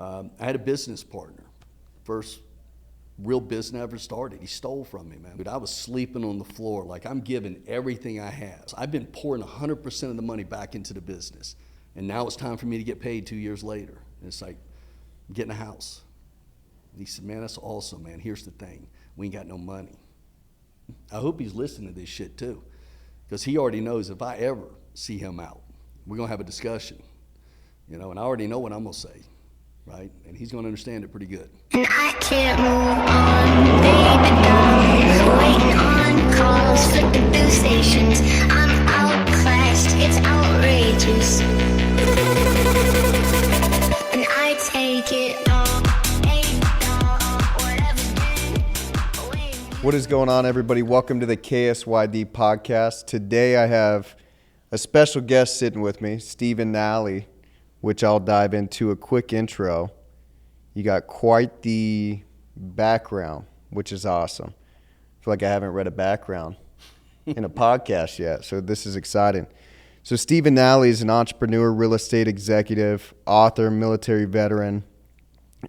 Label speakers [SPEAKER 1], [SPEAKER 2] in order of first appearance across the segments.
[SPEAKER 1] I had a business partner. First real business I ever started. He stole from me, man. But I was sleeping on the floor. Like, I'm giving everything I have. I've been pouring 100% of the money back into the business. And now it's time for me to get paid 2 years later. And it's like, I'm getting a house. And he said, man, that's awesome, man. Here's the thing. We ain't got no money. I hope he's listening to this shit too. Because he already knows if I ever see him out, we're going to have a discussion. And I already know what I'm going to say. Right? And he's going to understand it pretty good.
[SPEAKER 2] And I can't move on, baby, I'm waiting on calls, flip the booth stations. I'm outclassed, it's outrageous. And I take it all, whatever.
[SPEAKER 3] What is going on, everybody? Welcome to the KSYD podcast. Today I have a special guest sitting with me, Stephen Nalley, which I'll dive into a quick intro. You got quite the background, which is awesome. I feel like I haven't read a background in a podcast yet, so this is exciting. So Stephen Nalley is an entrepreneur, real estate executive, author, military veteran,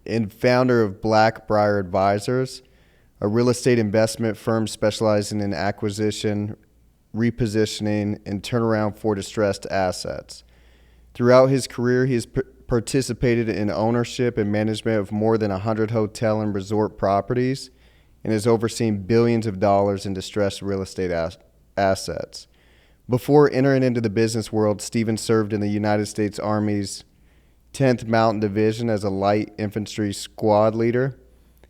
[SPEAKER 3] and founder of Blackbriar Advisors, a real estate investment firm specializing in acquisition, repositioning, and turnaround for distressed assets. Throughout his career, he has participated in ownership and management of more than 100 hotel and resort properties and has overseen billions of dollars in distressed real estate assets. Before entering into the business world, Stephen served in the United States Army's 10th Mountain Division as a light infantry squad leader.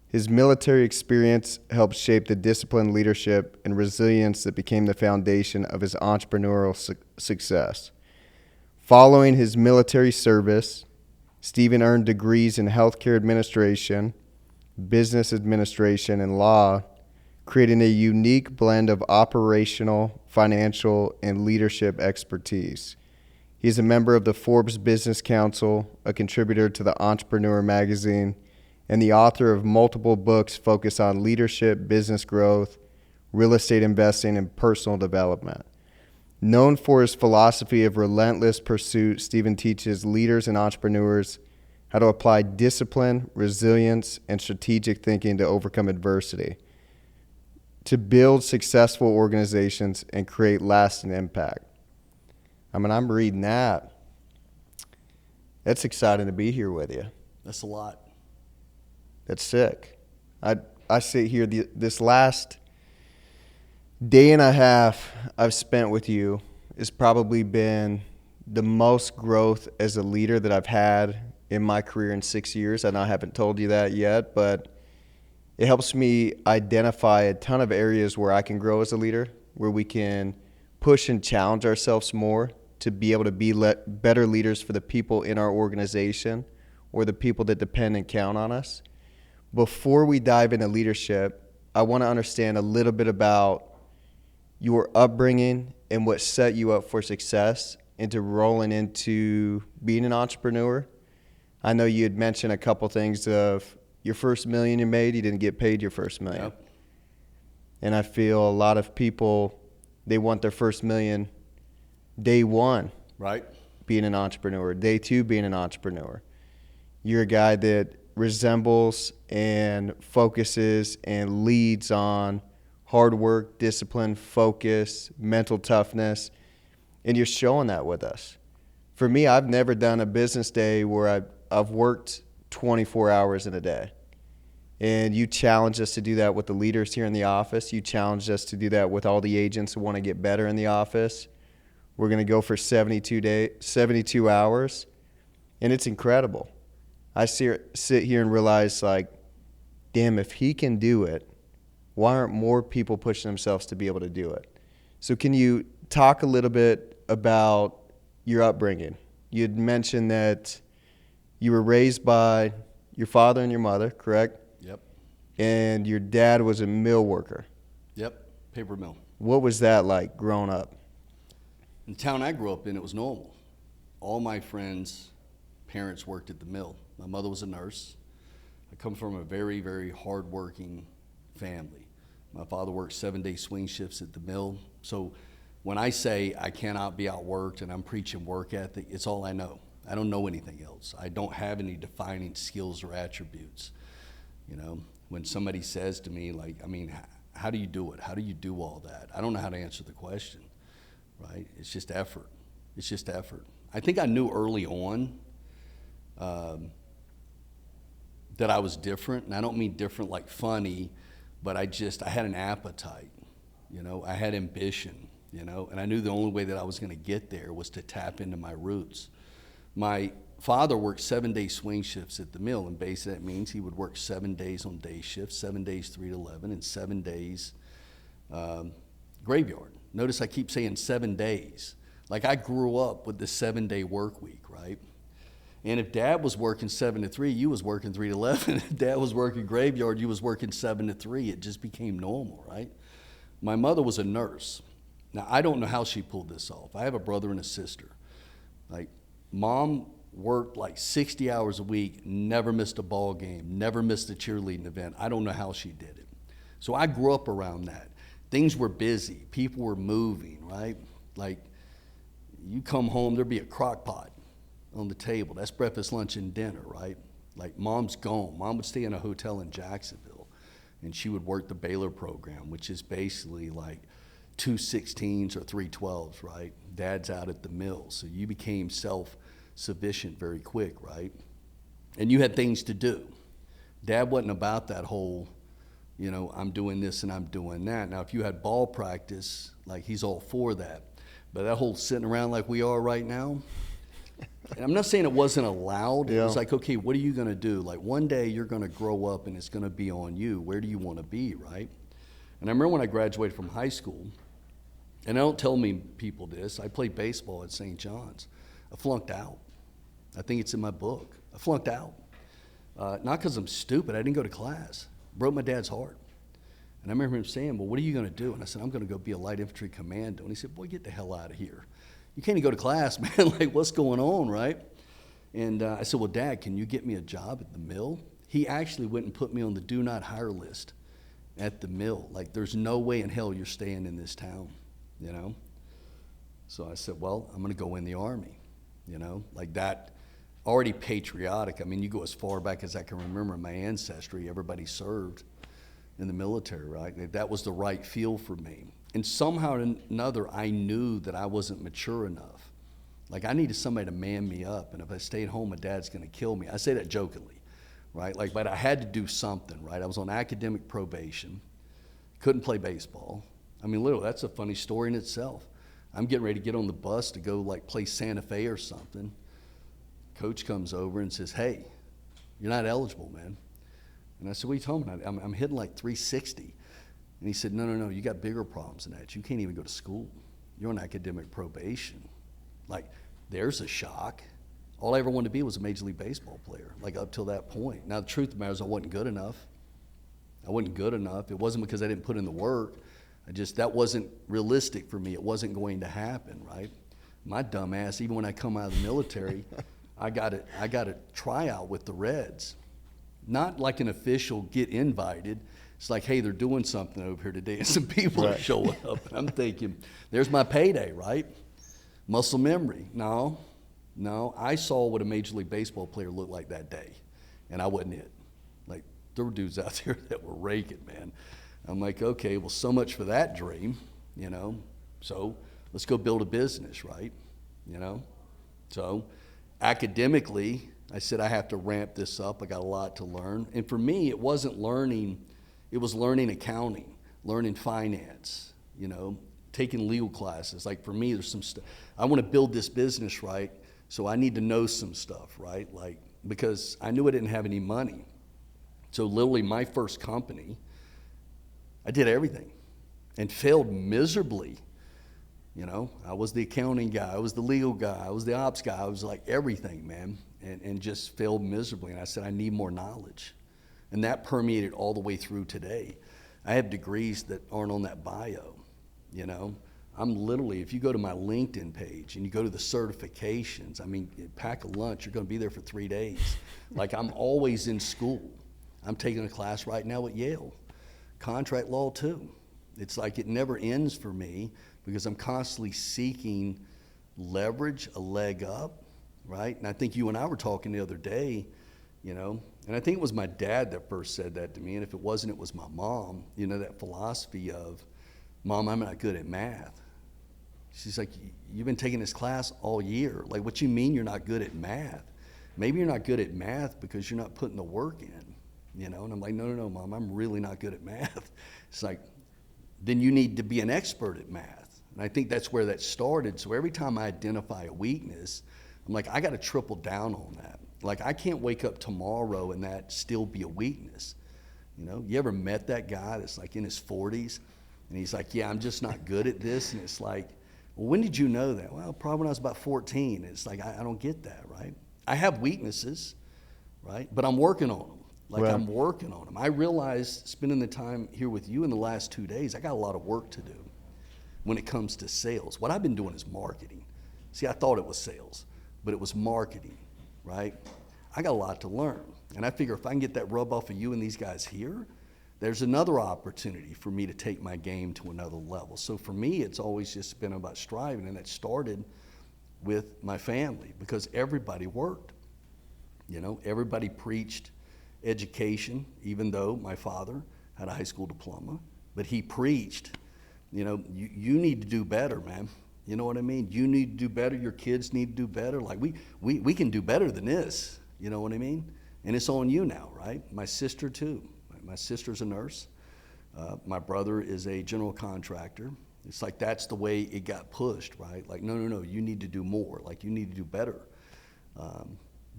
[SPEAKER 3] His military experience helped shape the discipline, leadership, and resilience that became the foundation of his entrepreneurial success. Following his military service, Stephen earned degrees in healthcare administration, business administration, and law, creating a unique blend of operational, financial, and leadership expertise. He is a member of the Forbes Business Council, a contributor to the Entrepreneur magazine, and the author of multiple books focused on leadership, business growth, real estate investing, and personal development. Known for his philosophy of relentless pursuit, Stephen teaches leaders and entrepreneurs how to apply discipline, resilience, and strategic thinking to overcome adversity, to build successful organizations and create lasting impact. I'm reading that. It's exciting to be here with you.
[SPEAKER 1] That's a lot.
[SPEAKER 3] That's sick. I sit here this last day and a half I've spent with you has probably been the most growth as a leader that I've had in my career in 6 years. I know I haven't told you that yet, but it helps me identify a ton of areas where I can grow as a leader, where we can push and challenge ourselves more to be able to be better leaders for the people in our organization or the people that depend and count on us. Before we dive into leadership, I want to understand a little bit about your upbringing and what set you up for success into rolling into being an entrepreneur. I know you had mentioned a couple things of your first million you made, you didn't get paid your first million.
[SPEAKER 1] Yep.
[SPEAKER 3] And I feel a lot of people, they want their first million day one,
[SPEAKER 1] Right.
[SPEAKER 3] being an entrepreneur, day two being an entrepreneur. You're a guy that resembles and focuses and leads on hard work, discipline, focus, mental toughness, and you're showing that with us. For me, I've never done a business day where I've worked 24 hours in a day. And you challenge us to do that with the leaders here in the office. You challenged us to do that with all the agents who want to get better in the office. We're going to go for 72 hours, and it's incredible. I sit here and realize, like, damn, if he can do it, why aren't more people pushing themselves to be able to do it? So can you talk a little bit about your upbringing? You had mentioned that you were raised by your father and your mother, correct?
[SPEAKER 1] Yep.
[SPEAKER 3] And your dad was a mill worker.
[SPEAKER 1] Yep. Paper mill.
[SPEAKER 3] What was that like growing up?
[SPEAKER 1] In the town I grew up in, it was normal. All my friends' parents worked at the mill. My mother was a nurse. I come from a very, very hardworking family. My father worked 7-day swing shifts at the mill. So when I say I cannot be outworked and I'm preaching work ethic, it's all I know. I don't know anything else. I don't have any defining skills or attributes. You know, when somebody says to me, like, I mean, how do you do it? How do you do all that? I don't know how to answer the question, right? It's just effort. It's just effort. I think I knew early on that I was different, and I don't mean different like funny, but I had an appetite, you know, I had ambition, you know, and I knew the only way that I was gonna get there was to tap into my roots. My father worked 7-day swing shifts at the mill, and basically that means he would work 7 days on day shifts, 7 days 3 to 11, and 7 days graveyard. Notice I keep saying 7 days. Like I grew up with the 7-day work week, right? And if Dad was working 7 to 3, you was working 3 to 11. If Dad was working graveyard, you was working 7 to 3. It just became normal, right? My mother was a nurse. Now, I don't know how she pulled this off. I have a brother and a sister. Like, Mom worked like 60 hours a week, never missed a ball game, never missed a cheerleading event. I don't know how she did it. So I grew up around that. Things were busy. People were moving, right? Like, you come home, there'd be a crock pot on the table. That's breakfast, lunch, and dinner, right? Like, Mom's gone. Mom would stay in a hotel in Jacksonville, and she would work the Baylor program, which is basically like 2 16s or 3 12s, right? Dad's out at the mill, so you became self-sufficient very quick, right? And you had things to do. Dad wasn't about that whole, you know, I'm doing this and I'm doing that. Now, if you had ball practice, like, he's all for that. But that whole sitting around like we are right now, and I'm not saying it wasn't allowed. It was like, okay, what are you going to do? Like, one day you're going to grow up and it's going to be on you. Where do you want to be, right? And I remember when I graduated from high school, and I don't tell people this, I played baseball at St. John's. I flunked out. I think it's in my book. I flunked out. Not because I'm stupid. I didn't go to class. Broke my dad's heart. And I remember him saying, well, what are you going to do? And I said, I'm going to go be a light infantry commando. And he said, boy, get the hell out of here. You can't even go to class, man. Like, what's going on, right? And I said, well, Dad, can you get me a job at the mill? He actually went and put me on the do not hire list at the mill. Like, there's no way in hell you're staying in this town, you know? So I said, well, I'm going to go in the Army, you know? Like that, already patriotic. I mean, you go as far back as I can remember in my ancestry. Everybody served in the military, right? Like, that was the right feel for me. And somehow or another, I knew that I wasn't mature enough. Like, I needed somebody to man me up, and if I stayed home, my dad's gonna kill me. I say that jokingly, right? Like, but I had to do something, right? I was on academic probation, couldn't play baseball. I mean, literally, that's a funny story in itself. I'm getting ready to get on the bus to go, like, play Santa Fe or something. Coach comes over and says, hey, you're not eligible, man. And I said, what are you talking about? I'm hitting like 360. And he said, no, you got bigger problems than that. You can't even go to school. You're on academic probation. Like, there's a shock. All I ever wanted to be was a Major League Baseball player, like up till that point. Now, the truth of the matter is I wasn't good enough. I wasn't good enough. It wasn't because I didn't put in the work. That wasn't realistic for me. It wasn't going to happen, right? My dumb ass, even when I come out of the military, I got a tryout with the Reds. Not like an official get invited. It's like, hey, they're doing something over here today, and some people are showing up. And I'm thinking, there's my payday, right? Muscle memory. No, I saw what a Major League Baseball player looked like that day, and I wasn't it. Like, there were dudes out there that were raking, man. I'm like, okay, well, so much for that dream, you know? So let's go build a business, right? You know? So academically, I said I have to ramp this up. I got a lot to learn. And for me, it wasn't learning. It was learning accounting, learning finance, you know, taking legal classes. Like, for me, there's some stuff. I want to build this business, right? So I need to know some stuff, right? Like, because I knew I didn't have any money. So literally my first company, I did everything and failed miserably. You know, I was the accounting guy, I was the legal guy, I was the ops guy, I was like everything, man, and just failed miserably. And I said, I need more knowledge. And that permeated all the way through today. I have degrees that aren't on that bio, you know. I'm literally, if you go to my LinkedIn page and you go to the certifications, I mean, pack a lunch, you're gonna be there for 3 days. Like, I'm always in school. I'm taking a class right now at Yale, contract law too. It's like it never ends for me because I'm constantly seeking leverage, a leg up, right? And I think you and I were talking the other day, you know, and I think it was my dad that first said that to me, and if it wasn't, it was my mom, you know, that philosophy of, Mom, I'm not good at math. She's like, you've been taking this class all year. Like, what you mean you're not good at math? Maybe you're not good at math because you're not putting the work in, you know? And I'm like, no, Mom, I'm really not good at math. It's like, then you need to be an expert at math. And I think that's where that started. So every time I identify a weakness, I'm like, I got to triple down on that. Like, I can't wake up tomorrow and that still be a weakness. You know, you ever met that guy that's like in his 40s and he's like, yeah, I'm just not good at this. And it's like, well, when did you know that? Well, probably when I was about 14. It's like, I don't get that, right? I have weaknesses, right? But I'm working on them. Like, I'm working on them. I realized spending the time here with you in the last 2 days, I got a lot of work to do when it comes to sales. What I've been doing is marketing. See, I thought it was sales, but it was marketing, right? I got a lot to learn. And I figure if I can get that rub off of you and these guys here, there's another opportunity for me to take my game to another level. So for me, it's always just been about striving, and that started with my family because everybody worked. You know, everybody preached education, even though my father had a high school diploma, but he preached, you know, you need to do better, man. You know what I mean? You need to do better. Your kids need to do better. Like, we can do better than this. You know what I mean? And it's on you now, right? My sister, too. My sister's a nurse. My brother is a general contractor. It's like that's the way it got pushed, right? Like, no, you need to do more. Like, you need to do better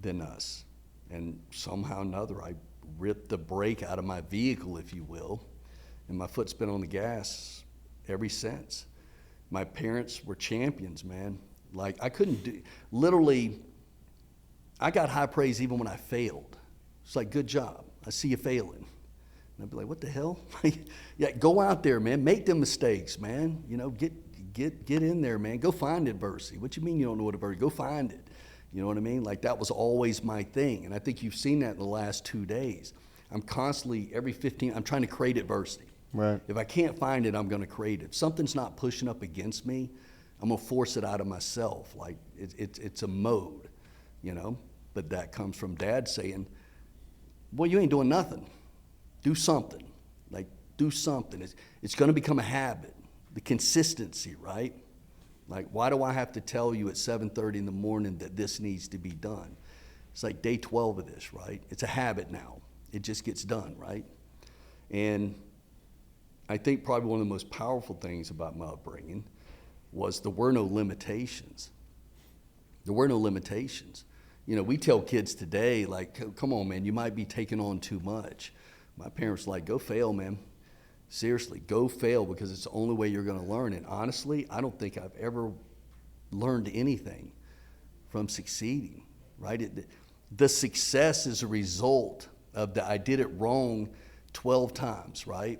[SPEAKER 1] than us. And somehow or another, I ripped the brake out of my vehicle, if you will, and my foot's been on the gas ever since. My parents were champions, man. Like, I couldn't do, literally, I got high praise even when I failed. It's like, good job. I see you failing. And I'd be like, what the hell? Yeah, go out there, man. Make them mistakes, man. You know, get in there, man. Go find adversity. What you mean you don't know what adversity? Go find it. You know what I mean? Like, that was always my thing. And I think you've seen that in the last 2 days. I'm constantly, every 15, I'm trying to create adversity.
[SPEAKER 3] Right.
[SPEAKER 1] If I can't find it, I'm going to create it. If something's not pushing up against me, I'm going to force it out of myself. Like, it's a mode, you know? But that comes from Dad saying, boy, you ain't doing nothing. Do something. Like, do something. It's going to become a habit. The consistency, right? Like, why do I have to tell you at 7:30 in the morning that this needs to be done? It's like day 12 of this, right? It's a habit now. It just gets done, right? And I think probably one of the most powerful things about my upbringing was there were no limitations. There were no limitations. You know, we tell kids today, like, come on, man, you might be taking on too much. My parents were like, go fail, man. Seriously, go fail because it's the only way you're going to learn. And honestly, I don't think I've ever learned anything from succeeding, right? The success is a result of the I did it wrong 12 times, right?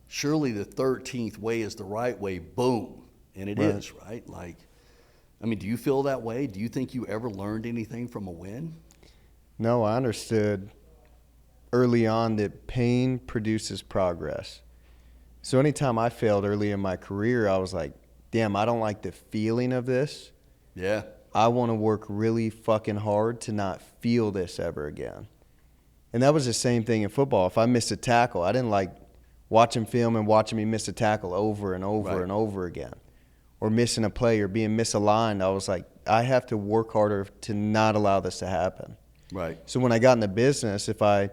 [SPEAKER 1] Surely the 13th way is the right way, boom. And it is, right? Like, I mean, do you feel that way? Do you think you ever learned anything from a win?
[SPEAKER 3] No, I understood early on that pain produces progress. So anytime I failed early in my career, I was like, damn, I don't like the feeling of this.
[SPEAKER 1] Yeah.
[SPEAKER 3] I want to work really fucking hard to not feel this ever again. And that was the same thing in football. If I missed a tackle, I didn't like watching film and watching me miss a tackle over and over and over again. Or missing a play or being misaligned. I was like, I have to work harder to not allow this to happen.
[SPEAKER 1] Right.
[SPEAKER 3] So when I got into business, if I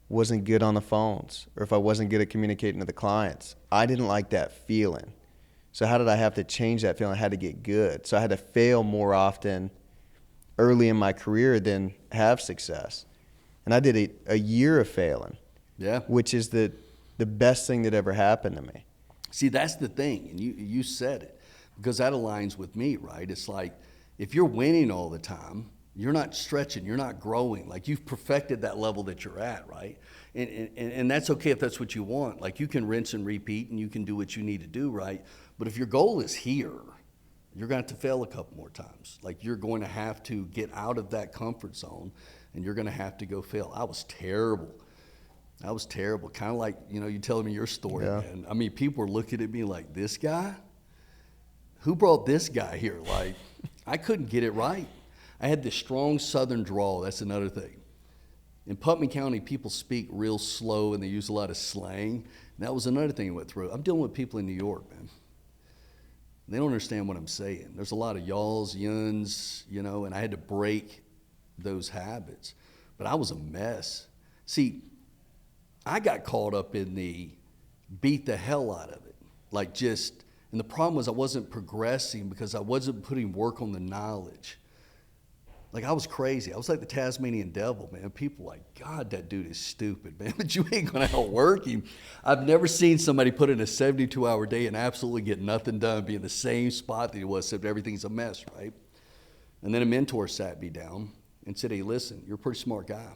[SPEAKER 3] wasn't good on the phones or if I wasn't good at communicating to the clients, I didn't like that feeling. So how did I have to change that feeling? I had to get good. So I had to fail more often early in my career than have success. And I did a year of failing.
[SPEAKER 1] Yeah.
[SPEAKER 3] Which is the best thing that ever happened to me.
[SPEAKER 1] See, that's the thing, and you said it, because that aligns with me, right? It's like, if you're winning all the time, you're not stretching, you're not growing. Like, you've perfected that level that you're at, right? And that's okay if that's what you want. Like, you can rinse and repeat, and you can do what you need to do, right? But if your goal is here, you're going to have to fail a couple more times. Like, you're going to have to get out of that comfort zone, and you're going to have to go fail. I was terrible. Kind of like, you know, you telling me your story, man. I mean, people were looking at me like, this guy? Who brought this guy here? Like, I couldn't get it right. I had this strong Southern drawl. That's another thing. In Putnam County, people speak real slow and they use a lot of slang. And that was another thing I went through. I'm dealing with people in New York, man. They don't understand what I'm saying. There's a lot of y'alls, yuns, you know, and I had to break those habits. But I was a mess. See, I got caught up in the beat the hell out of it. Like just, and the problem was I wasn't progressing because I wasn't putting work on the knowledge. Like I was crazy. I was like the Tasmanian devil, man. People were like, God, that dude is stupid, man. But you ain't gonna outwork him. I've never seen somebody put in a 72-hour day and absolutely get nothing done, be in the same spot that he was, except everything's a mess, right? And then a mentor sat me down and said, hey, listen, you're a pretty smart guy.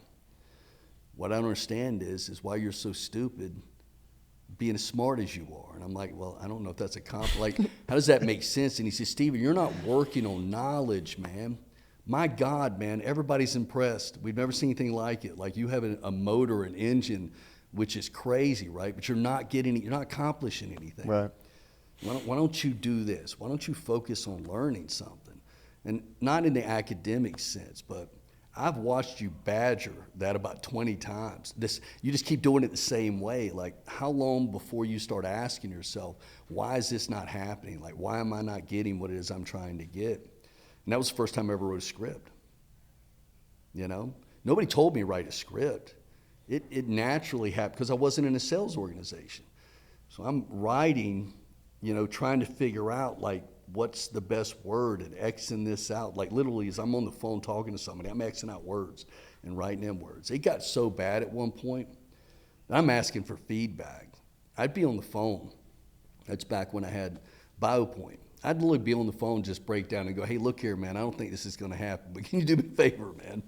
[SPEAKER 1] What I don't understand is why you're so stupid being as smart as you are. And I'm like, well, I don't know if that's a compliment. Like, how does that make sense? And he says, Steven, you're not working on knowledge, man. My God, man, everybody's impressed. We've never seen anything like it. Like you have a motor, an engine, which is crazy, right? But you're not accomplishing anything.
[SPEAKER 3] Right.
[SPEAKER 1] Why don't you do this? Why don't you focus on learning something? And not in the academic sense, but I've watched you badger that about 20 times. You just keep doing it the same way. Like, how long before you start asking yourself, why is this not happening? Like, why am I not getting what it is I'm trying to get? And that was the first time I ever wrote a script. You know? Nobody told me to write a script. It naturally happened because I wasn't in a sales organization. So I'm writing, you know, trying to figure out, like, what's the best word and Xing this out. Like literally as I'm on the phone talking to somebody, I'm Xing out words and writing in words. It got so bad at one point that I'm asking for feedback. I'd be on the phone. That's back when I had BioPoint. I'd literally be on the phone, just break down and go, hey, look here, man, I don't think this is gonna happen, but can you do me a favor, man?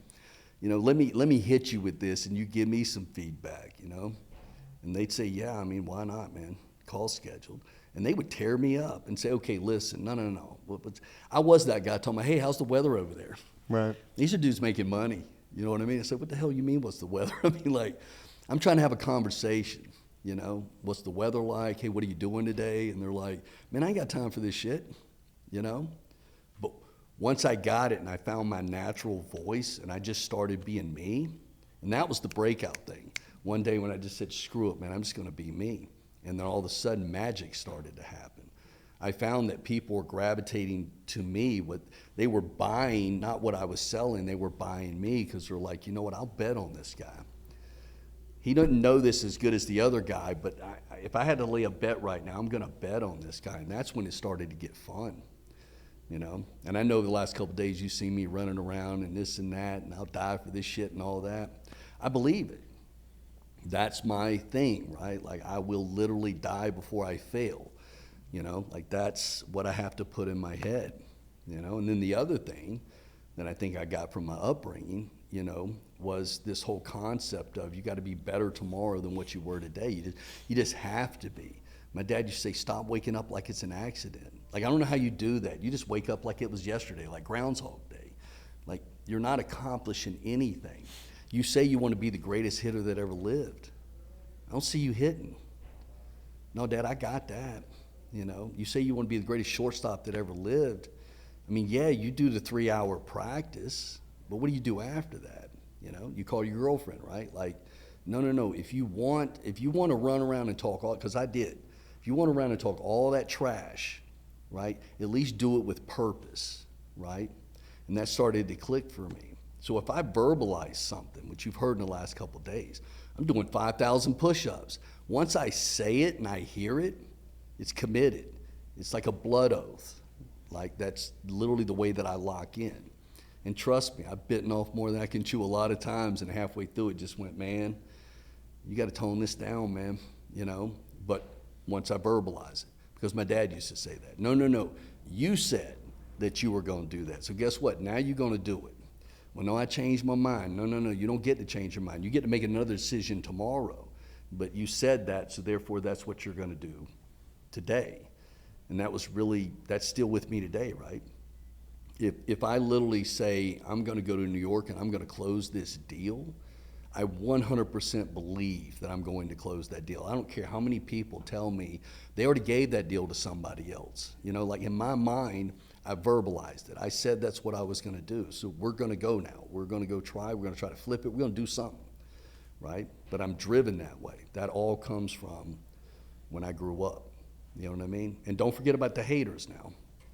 [SPEAKER 1] You know, let me hit you with this and you give me some feedback, you know? And they'd say, yeah, I mean, why not, man? Call scheduled. And they would tear me up and say, okay, listen, no. I was that guy telling me, hey, how's the weather over there?
[SPEAKER 3] Right.
[SPEAKER 1] These are dudes making money. You know what I mean? I said, what the hell you mean, what's the weather? I mean, like, I'm trying to have a conversation, you know? What's the weather like? Hey, what are you doing today? And they're like, man, I ain't got time for this shit, you know? But once I got it and I found my natural voice and I just started being me, and that was the breakout thing. One day when I just said, screw it, man, I'm just gonna be me. And then all of a sudden, magic started to happen. I found that people were gravitating to me. They were buying, not what I was selling, they were buying me because they're like, you know what, I'll bet on this guy. He doesn't know this as good as the other guy, but if I had to lay a bet right now, I'm gonna bet on this guy. And that's when it started to get fun, you know? And I know the last couple of days you see me running around and this and that, and I'll die for this shit and all that. I believe it. That's my thing, right? Like I will literally die before I fail, you know? Like that's what I have to put in my head, you know? And then the other thing that I think I got from my upbringing, you know, was this whole concept of you got to be better tomorrow than what you were today. You just have to be. My dad used to say, stop waking up like it's an accident. Like, I don't know how you do that. You just wake up like it was yesterday, like Groundhog Day. Like, you're not accomplishing anything. You say you want to be the greatest hitter that ever lived. I don't see you hitting. No, Dad, I got that. You know, you say you want to be the greatest shortstop that ever lived. I mean, yeah, you do the 3-hour practice, but what do you do after that? You know, you call your girlfriend, right? Like, no. If you want to run around and talk all, because I did. If you want to run and talk all that trash, right? At least do it with purpose, right? And that started to click for me. So if I verbalize something, which you've heard in the last couple of days, I'm doing 5,000 push-ups. Once I say it and I hear it, it's committed. It's like a blood oath. Like that's literally the way that I lock in. And trust me, I've bitten off more than I can chew a lot of times, and halfway through it just went, man, you got to tone this down, man, you know? But once I verbalize it, because my dad used to say that. No, you said that you were going to do that. So guess what? Now you're going to do it. Well, no, I changed my mind. No, you don't get to change your mind. You get to make another decision tomorrow. But you said that, so therefore that's what you're going to do today. And that's still with me today, right? If I literally say, I'm going to go to New York and I'm going to close this deal, I 100% believe that I'm going to close that deal. I don't care how many people tell me they already gave that deal to somebody else. You know, like in my mind, I verbalized it. I said that's what I was going to do. So we're going to go now. We're going to go try. We're going to try to flip it. We're going to do something, right? But I'm driven that way. That all comes from when I grew up. You know what I mean? And don't forget about the haters now.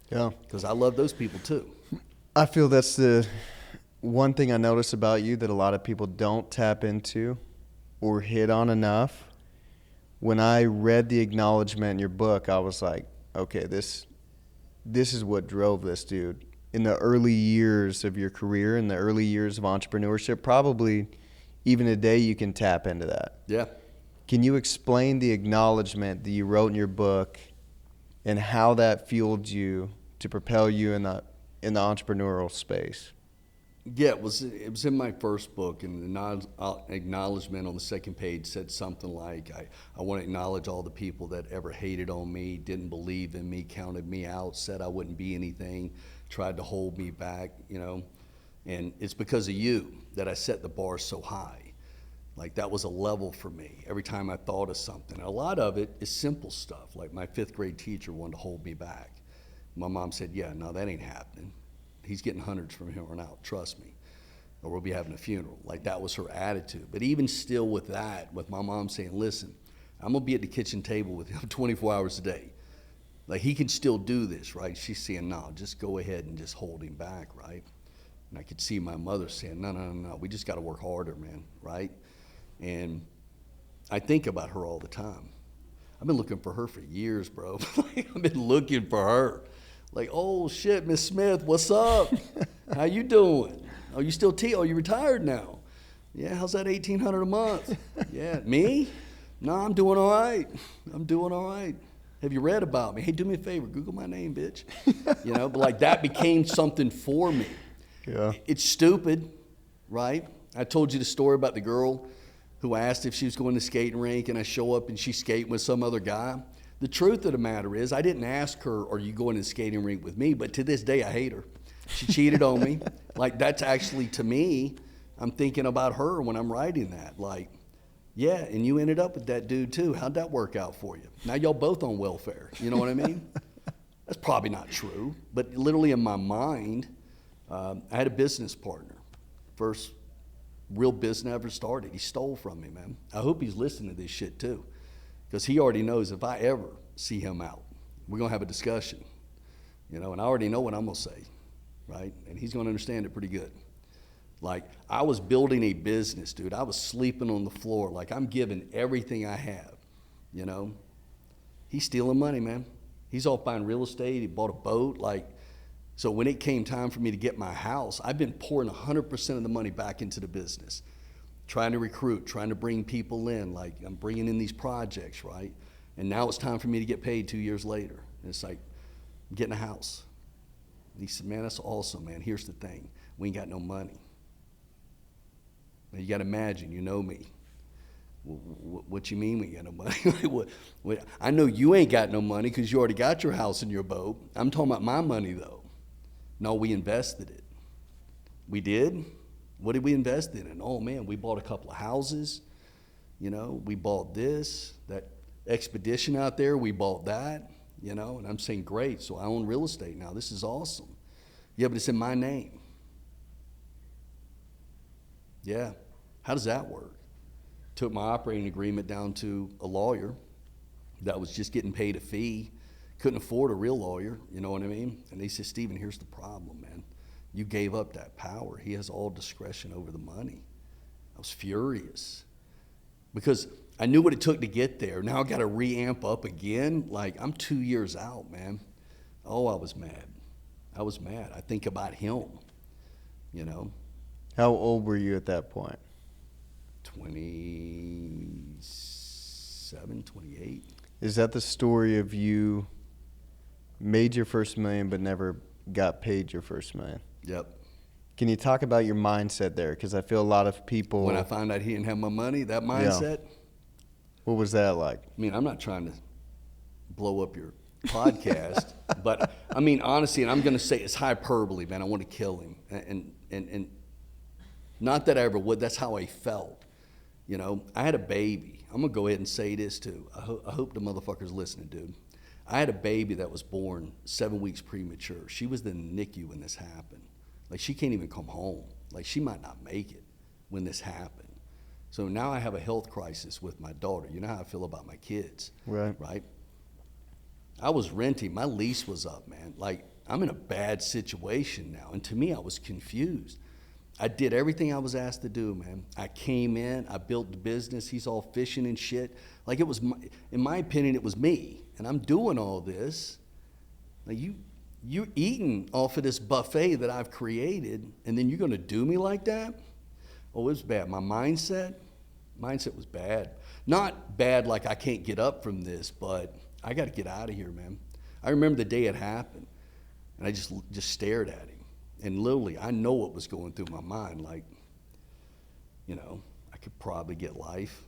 [SPEAKER 3] Yeah.
[SPEAKER 1] Because I love those people too.
[SPEAKER 3] I feel that's the one thing I notice about you that a lot of people don't tap into or hit on enough. When I read the acknowledgement in your book, I was like, okay, this is what drove this dude. In the early years of your career, in the early years of entrepreneurship, probably even today you can tap into that.
[SPEAKER 1] Yeah.
[SPEAKER 3] Can you explain the acknowledgement that you wrote in your book and how that fueled you to propel you in the entrepreneurial space?
[SPEAKER 1] Yeah, it was in my first book, and the acknowledgement on the second page said something like, I want to acknowledge all the people that ever hated on me, didn't believe in me, counted me out, said I wouldn't be anything, tried to hold me back, you know. And it's because of you that I set the bar so high. Like, that was a level for me every time I thought of something. A lot of it is simple stuff, like my 5th grade teacher wanted to hold me back. My mom said, yeah, no, that ain't happening. He's getting hundreds from here on out, trust me, or we'll be having a funeral. Like, that was her attitude. But even still with that, with my mom saying, listen, I'm going to be at the kitchen table with him 24 hours a day. Like, he can still do this, right? She's saying, no, just go ahead and just hold him back, right? And I could see my mother saying, no, we just got to work harder, man, right? And I think about her all the time. I've been looking for her for years, bro. I've been looking for her. Like, oh shit, Miss Smith, what's up? How you doing? Oh, you still Oh, you retired now? Yeah, how's that $1,800 a month? Yeah, me? No, I'm doing all right. I'm doing all right. Have you read about me? Hey, do me a favor, Google my name, bitch. You know, but like, that became something for me.
[SPEAKER 3] Yeah.
[SPEAKER 1] It's stupid, right? I told you the story about the girl who asked if she was going to the skating rink, and I show up and she's skating with some other guy. The truth of the matter is, I didn't ask her, are you going to the skating rink with me? But to this day, I hate her. She cheated on me. Like, that's actually, to me, I'm thinking about her when I'm writing that. Like, yeah, and you ended up with that dude too. How'd that work out for you? Now y'all both on welfare. You know what I mean? That's probably not true. But literally in my mind, I had a business partner. First real business I ever started. He stole from me, man. I hope he's listening to this shit too. Because he already knows if I ever see him out, we're going to have a discussion, you know, and I already know what I'm going to say, right? And he's going to understand it pretty good. Like, I was building a business, dude. I was sleeping on the floor. Like, I'm giving everything I have, you know. He's stealing money, man. He's off buying real estate. He bought a boat. Like, so when it came time for me to get my house, I've been pouring 100% of the money back into the business. Trying to recruit, trying to bring people in, like I'm bringing in these projects, right? And now it's time for me to get paid 2 years later. And it's like, I'm getting a house. And he said, man, that's awesome, man. Here's the thing. We ain't got no money. Now, you got to imagine, you know me. What you mean we ain't got no money? I know you ain't got no money because you already got your house and your boat. I'm talking about my money, though. No, we invested it. We did? What did we invest in? And oh man, we bought a couple of houses. You know, we bought this, that expedition out there, we bought that, you know, and I'm saying, great, so I own real estate now. This is awesome. Yeah, but it's in my name. Yeah. How does that work? Took my operating agreement down to a lawyer that was just getting paid a fee, couldn't afford a real lawyer, you know what I mean? And they said, Stephen, here's the problem, man. You gave up that power. He has all discretion over the money. I was furious because I knew what it took to get there. Now I got to re-amp up again. Like, I'm 2 years out, man. Oh, I was mad. I was mad. I think about him, you know.
[SPEAKER 3] How old were you at that point?
[SPEAKER 1] 27, 28.
[SPEAKER 3] Is that the story of you made your first million but never got paid your first million?
[SPEAKER 1] Yep.
[SPEAKER 3] Can you talk about your mindset there? Because I feel a lot of people...
[SPEAKER 1] When I found out he didn't have my money, that mindset...
[SPEAKER 3] Yeah. What was that like?
[SPEAKER 1] I mean, I'm not trying to blow up your podcast, but I mean, honestly, and I'm going to say it's hyperbole, man. I want to kill him. And not that I ever would. That's how I felt. You know, I had a baby. I'm going to go ahead and say this too. I hope the motherfucker's listening, dude. I had a baby that was born 7 weeks premature. She was in the NICU when this happened. Like, she can't even come home. Like, she might not make it when this happened. So now I have a health crisis with my daughter. You know how I feel about my kids. Right? I was renting. My lease was up, man. Like, I'm in a bad situation now. And to me, I was confused. I did everything I was asked to do, man. I came in, I built the business. He's all fishing and shit. Like, it was, in my opinion, it was me. And I'm doing all this. Like, you're eating off of this buffet that I've created, and then you're going to do me like that? Oh, it was bad. My mindset was bad. Not bad like I can't get up from this, but I got to get out of here, man. I remember the day it happened, and I just stared at him. And literally, I know what was going through my mind. Like, you know, I could probably get life,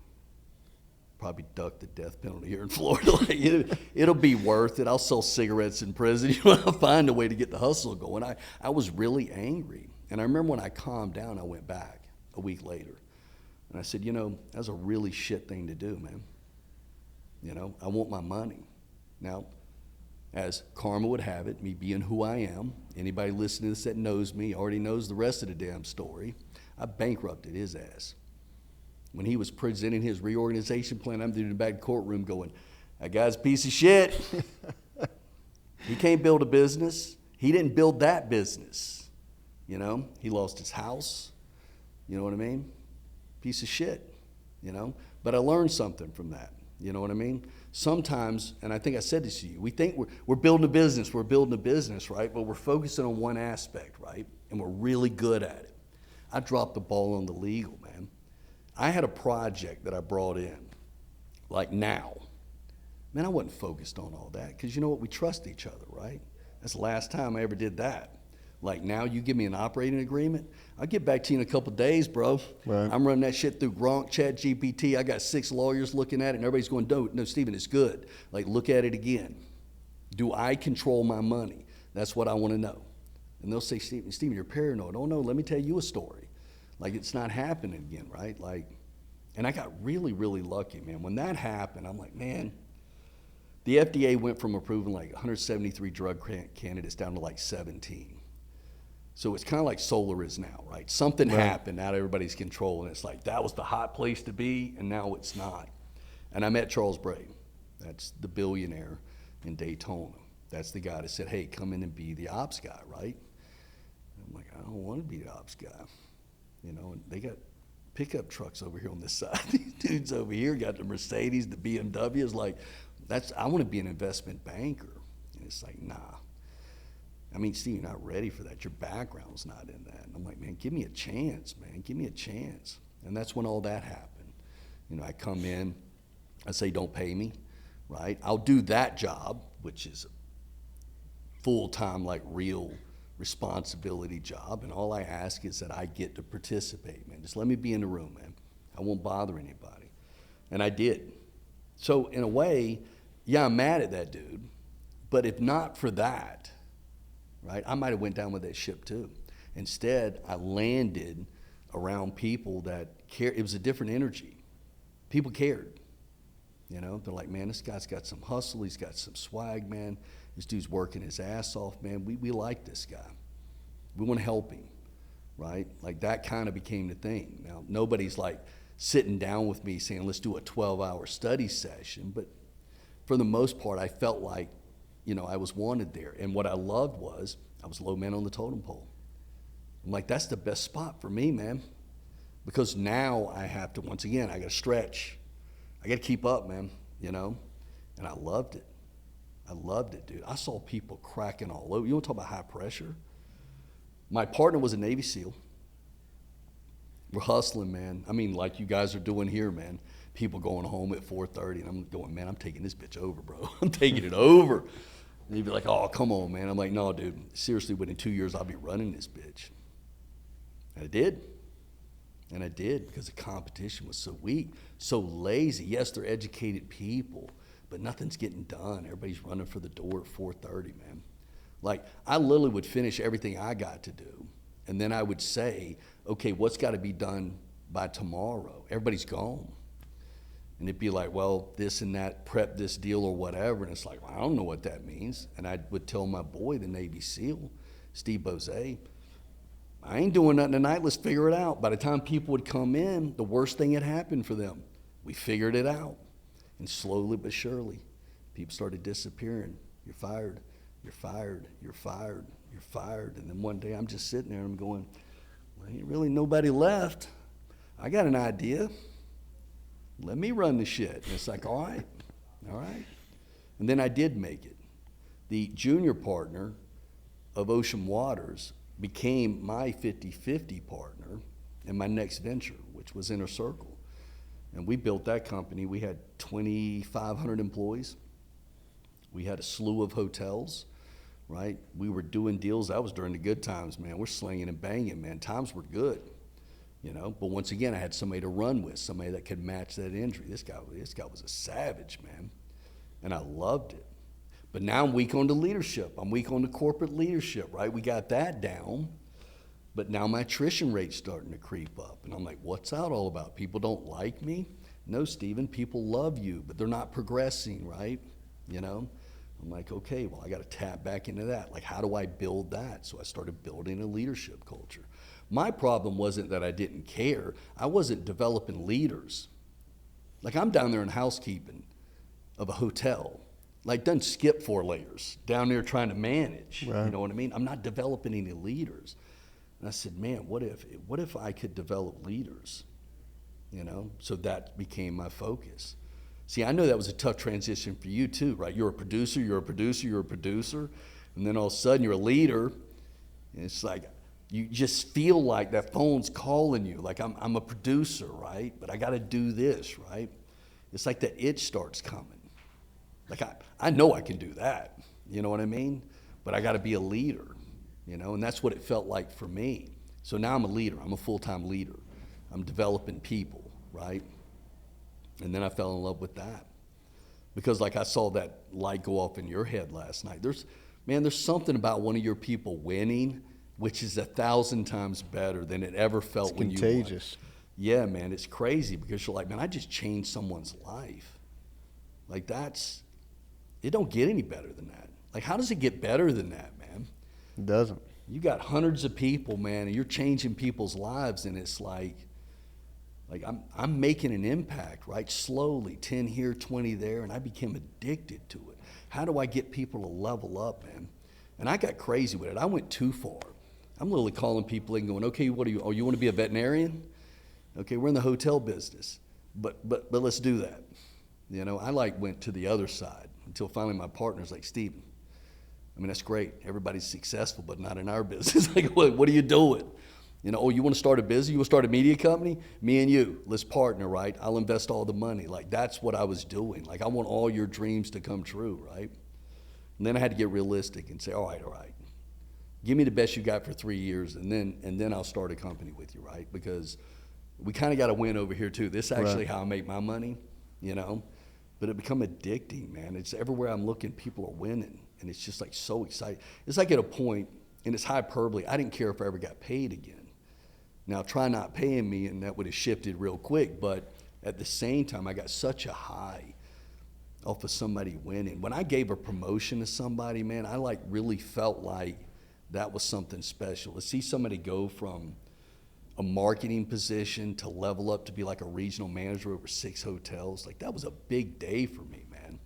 [SPEAKER 1] probably duck the death penalty here in Florida. Like, it'll be worth it. I'll sell cigarettes in prison. You know, I'll find a way to get the hustle going. I was really angry. And I remember when I calmed down, I went back a week later. And I said, you know, that's a really shit thing to do, man. You know, I want my money. Now, as karma would have it, me being who I am, anybody listening to this that knows me already knows the rest of the damn story. I bankrupted his ass. When he was presenting his reorganization plan, I'm in the back courtroom going, that guy's a piece of shit. He can't build a business. He didn't build that business. You know, he lost his house. You know what I mean? Piece of shit, you know? But I learned something from that. You know what I mean? Sometimes, and I think I said this to you, we think we're building a business, right? But we're focusing on one aspect, right? And we're really good at it. I dropped the ball on the legal, man. I had a project that I brought in, like now. Man, I wasn't focused on all that, because you know what? We trust each other, right? That's the last time I ever did that. Like, now you give me an operating agreement, I'll get back to you in a couple days, bro.
[SPEAKER 3] Right.
[SPEAKER 1] I'm running that shit through Gronk, Chat GPT. I got 6 lawyers looking at it, and everybody's going, no, Stephen, it's good. Like, look at it again. Do I control my money? That's what I want to know. And they'll say, Stephen, you're paranoid. Oh, no, let me tell you a story. Like, it's not happening again, right? Like, and I got really, really lucky, man. When that happened, I'm like, man, the FDA went from approving like 173 drug candidates down to like 17. So it's kind of like solar is now, right? Something happened, now everybody's controlling. It's like, that was the hot place to be, and now it's not. And I met Charles Bray. That's the billionaire in Daytona. That's the guy that said, hey, come in and be the ops guy, right? And I'm like, I don't want to be the ops guy. You know, and they got pickup trucks over here on this side. These dudes over here got the Mercedes, the BMWs. Like, I want to be an investment banker. And it's like, nah. I mean, Steve, you're not ready for that. Your background's not in that. And I'm like, man, give me a chance, man. Give me a chance. And that's when all that happened. You know, I come in, I say, don't pay me, right? I'll do that job, which is a full-time, like, real responsibility job. And all I ask is that I get to participate, man. Just let me be in the room, man. I won't bother anybody. And I did. So in a way, yeah, I'm mad at that dude. But if not for that, right, I might have went down with that ship too. Instead, I landed around people that care. It was a different energy. People cared. You know, they're like, man, this guy's got some hustle. He's got some swag, man. This dude's working his ass off, man. We like this guy. We want to help him, right? Like, that kind of became the thing. Now, nobody's like sitting down with me saying, let's do a 12-hour study session. But for the most part, I felt like, you know, I was wanted there. And what I loved was I was low man on the totem pole. I'm like, that's the best spot for me, man. Because now I have to, once again, I got to stretch. I got to keep up, man, you know? And I loved it. I loved it, dude. I saw people cracking all over. You want to talk about high pressure? My partner was a Navy SEAL. We're hustling, man. I mean, like you guys are doing here, man. People going home at 4:30, and I'm going, man, I'm taking this bitch over, bro. I'm taking it over. And he'd be like, oh, come on, man. I'm like, no, dude, seriously, within 2 years, I'll be running this bitch. And I did. And I did, because the competition was so weak, so lazy. Yes, they're educated people, but nothing's getting done. Everybody's running for the door at 4:30, man. Like, I literally would finish everything I got to do, and then I would say, okay, what's got to be done by tomorrow? Everybody's gone. And it'd be like, well, this and that, prep this deal or whatever. And it's like, well, I don't know what that means. And I would tell my boy, the Navy SEAL, Steve Bose, I ain't doing nothing tonight. Let's figure it out. By the time people would come in, the worst thing had happened for them. We figured it out. And slowly but surely, people started disappearing. You're fired. You're fired. You're fired. You're fired. And then one day I'm just sitting there and I'm going, well, ain't really nobody left. I got an idea. Let me run the shit. And it's like, all right. And then I did make it. The junior partner of Ocean Waters became my 50-50 partner in my next venture, which was Inner Circle. And we built that company. We had 2,500 employees. We had a slew of hotels, right? We were doing deals. That was during the good times, man. We're slinging and banging, man. Times were good. But once again, I had somebody to run with, somebody that could match that injury. This guy was a savage, man, and I loved it. But now I'm weak on the leadership. I'm weak on the corporate leadership, right? We got that down, but now my attrition rate's starting to creep up, and I'm like, what's that all about? People don't like me? No, Stephen, people love you, but they're not progressing, right? I'm like, okay, well, I got to tap back into that. Like, how do I build that? So I started building a leadership culture. My problem wasn't that I didn't care. I wasn't developing leaders. Like, I'm down there in housekeeping of a hotel. Like, doesn't skip 4 layers down there trying to manage. Right. You know what I mean? I'm not developing any leaders. And I said, man, what if I could develop leaders? So that became my focus. See, I know that was a tough transition for you too, right? You're a producer, and then all of a sudden you're a leader, and it's like, you just feel like that phone's calling you, like I'm a producer, right? But I got to do this, right? It's like that itch starts coming. Like I know I can do that, you know what I mean? But I got to be a leader, and that's what it felt like for me. So now I'm a leader. I'm a full-time leader. I'm developing people, right? And then I fell in love with that. Because like I saw that light go off in your head last night. There's something about one of your people winning which is 1,000 times better than it ever felt when you won. It's contagious. Yeah, man, it's crazy because you're like, man, I just changed someone's life. Like it don't get any better than that. Like, how does it get better than that, man?
[SPEAKER 3] It doesn't.
[SPEAKER 1] You got hundreds of people, man, and you're changing people's lives, and it's like I'm making an impact, right? Slowly, 10 here, 20 there, and I became addicted to it. How do I get people to level up, man? And I got crazy with it. I went too far. I'm literally calling people and going, okay, what are you? Oh, you want to be a veterinarian? Okay, we're in the hotel business, but let's do that. I went to the other side until finally my partner's like, Steven, I mean, that's great. Everybody's successful, but not in our business. Like, what are you doing? Oh, you want to start a business? You want to start a media company? Me and you, let's partner, right? I'll invest all the money. Like, that's what I was doing. Like, I want all your dreams to come true, right? And then I had to get realistic and say, all right. Give me the best you got for 3 years, and then I'll start a company with you, right? Because we kind of got to win over here too. This is actually how I make my money, But it become addicting, man. It's everywhere I'm looking, people are winning, and it's just like so exciting. It's like at a point, and it's hyperbole, I didn't care if I ever got paid again. Now, try not paying me, and that would have shifted real quick, but at the same time, I got such a high off of somebody winning. When I gave a promotion to somebody, man, I really felt like that was something special. To see somebody go from a marketing position to level up to be like a regional manager over 6 hotels, like that was a big day for me, man.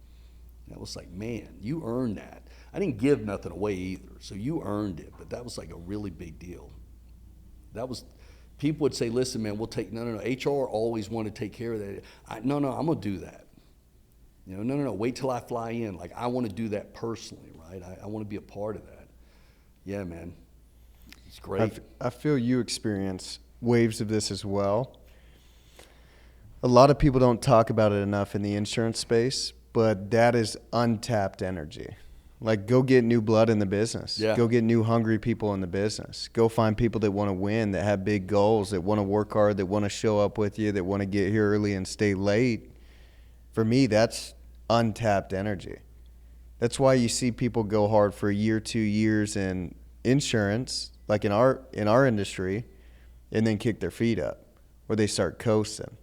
[SPEAKER 1] And I was like, man, you earned that. I didn't give nothing away either, so you earned it, but that was like a really big deal. People would say, listen, man, we'll take, no, HR always want to take care of that. No, I'm going to do that. No, wait till I fly in. Like, I want to do that personally, right? I want to be a part of that. Yeah, man, it's great.
[SPEAKER 3] I feel you experience waves of this as well. A lot of people don't talk about it enough in the insurance space, but that is untapped energy. Like, go get new blood in the business. Yeah. Go get new hungry people in the business. Go find people that want to win, that have big goals, that want to work hard, that want to show up with you, that want to get here early and stay late. For me, that's untapped energy. That's why you see people go hard for a year, 2 years in insurance, like in our industry, and then kick their feet up, or they start coasting.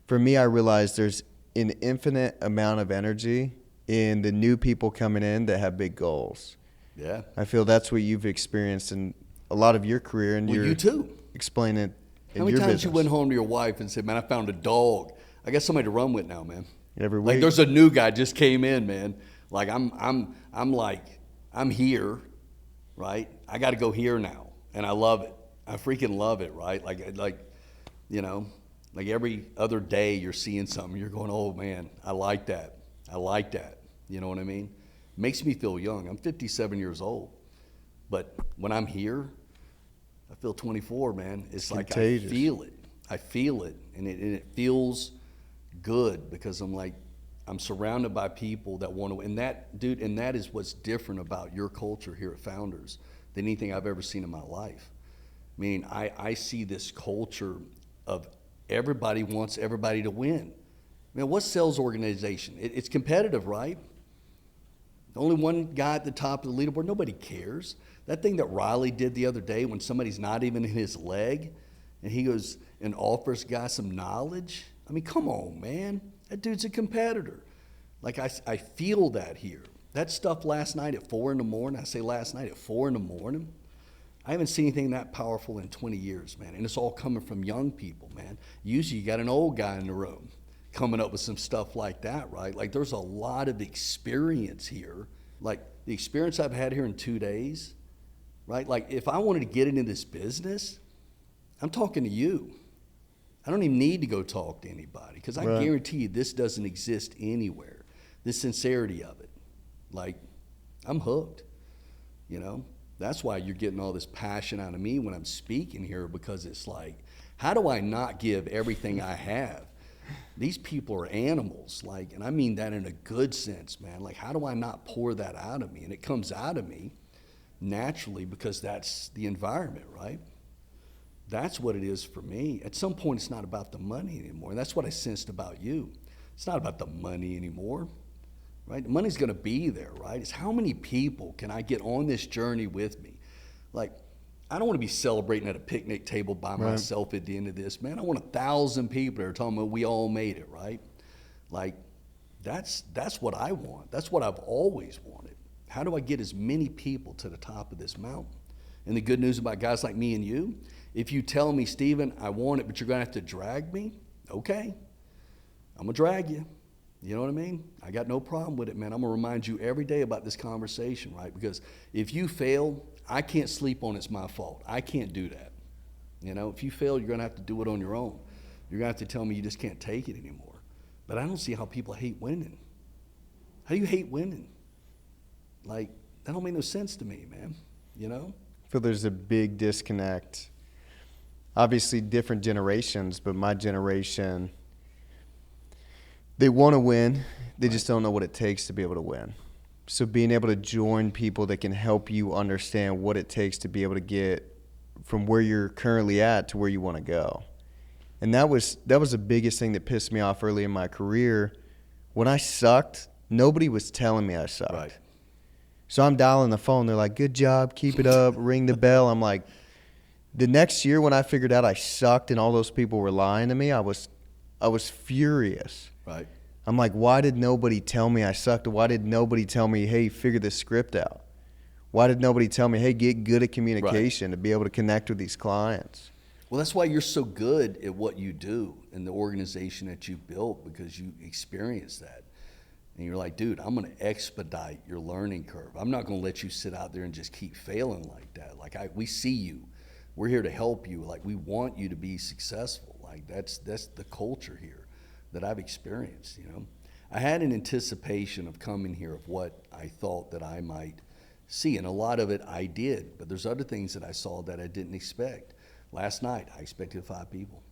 [SPEAKER 3] For me, I realized there's an infinite amount of energy in the new people coming in that have big goals.
[SPEAKER 1] Yeah.
[SPEAKER 3] I feel that's what you've experienced in a lot of your career, and
[SPEAKER 1] Well,
[SPEAKER 3] you're
[SPEAKER 1] you too.
[SPEAKER 3] explaining it in
[SPEAKER 1] How many
[SPEAKER 3] your
[SPEAKER 1] times
[SPEAKER 3] business.
[SPEAKER 1] you went home to your wife and said, man, I found a dog. I got somebody to run with now, man.
[SPEAKER 3] Every week.
[SPEAKER 1] Like there's a new guy just came in, man. Like I'm here, right? I got to go here now, and I love it. I freaking love it, right? Like, you know, like every other day you're seeing something, you're going, oh man, I like that. I like that. You know what I mean? Makes me feel young. I'm 57 years old, but when I'm here, I feel 24, man. It's like
[SPEAKER 3] contagious.
[SPEAKER 1] I feel it. I feel it, and it feels good because I'm surrounded by people that want to, and that is what's different about your culture here at Founders than anything I've ever seen in my life. I mean, I see this culture of everybody wants everybody to win. Man, what sales organization? It's competitive, right? Only one guy at the top of the leaderboard. Nobody cares. That thing that Riley did the other day when somebody's not even in his leg, and he goes and offers a guy some knowledge. I mean, come on, man. That dude's a competitor. Like, I feel that here. That stuff last night at 4 in the morning, I say last night at 4 in the morning, I haven't seen anything that powerful in 20 years, man. And it's all coming from young people, man. Usually you got an old guy in the room coming up with some stuff like that, right? Like, there's a lot of experience here. Like, the experience I've had here in 2 days, right? Like, if I wanted to get into this business, I'm talking to you. I don't even need to go talk to anybody because I guarantee you this doesn't exist anywhere. The sincerity of it. Like, I'm hooked, you know? That's why you're getting all this passion out of me when I'm speaking here, because it's like, how do I not give everything I have? These people are animals, like, and I mean that in a good sense, man. Like, how do I not pour that out of me? And it comes out of me naturally because that's the environment, right? That's what it is for me. At some point, it's not about the money anymore. And that's what I sensed about you. It's not about the money anymore, right? The money's going to be there, right? It's how many people can I get on this journey with me? Like, I don't want to be celebrating at a picnic table by myself at the end of this, man. I want 1,000 people that are talking about we all made it, right? Like, that's what I want. That's what I've always wanted. How do I get as many people to the top of this mountain? And the good news about guys like me and you, if you tell me, Stephen, I want it, but you're going to have to drag me, okay, I'm going to drag you. You know what I mean? I got no problem with it, man. I'm going to remind you every day about this conversation, right? Because if you fail, I can't sleep on it's my fault. I can't do that. You know, if you fail, you're going to have to do it on your own. You're going to have to tell me you just can't take it anymore. But I don't see how people hate winning. How do you hate winning? Like, that don't make no sense to me, man. You know?
[SPEAKER 3] I feel there's a big disconnect. Obviously, different generations, but my generation, they want to win. They just don't know what it takes to be able to win. So being able to join people that can help you understand what it takes to be able to get from where you're currently at to where you want to go. And that was the biggest thing that pissed me off early in my career. When I sucked, nobody was telling me I sucked.
[SPEAKER 1] Right.
[SPEAKER 3] So I'm dialing the phone. They're like, good job, keep it up, ring the bell. I'm like, the next year when I figured out I sucked and all those people were lying to me, I was furious.
[SPEAKER 1] Right.
[SPEAKER 3] I'm like, why did nobody tell me I sucked? Why did nobody tell me, hey, figure this script out? Why did nobody tell me, hey, get good at communication to be able to connect with these clients?
[SPEAKER 1] Well, that's why you're so good at what you do in the organization that you built, because you experienced that. And you're like, dude, I'm going to expedite your learning curve. I'm not going to let you sit out there and just keep failing like that. Like, we see you. We're here to help you. Like, we want you to be successful. Like, that's the culture here that I've experienced, you know. I had an anticipation of coming here of what I thought that I might see, and a lot of it I did, but there's other things that I saw that I didn't expect. Last night, I expected 5 people.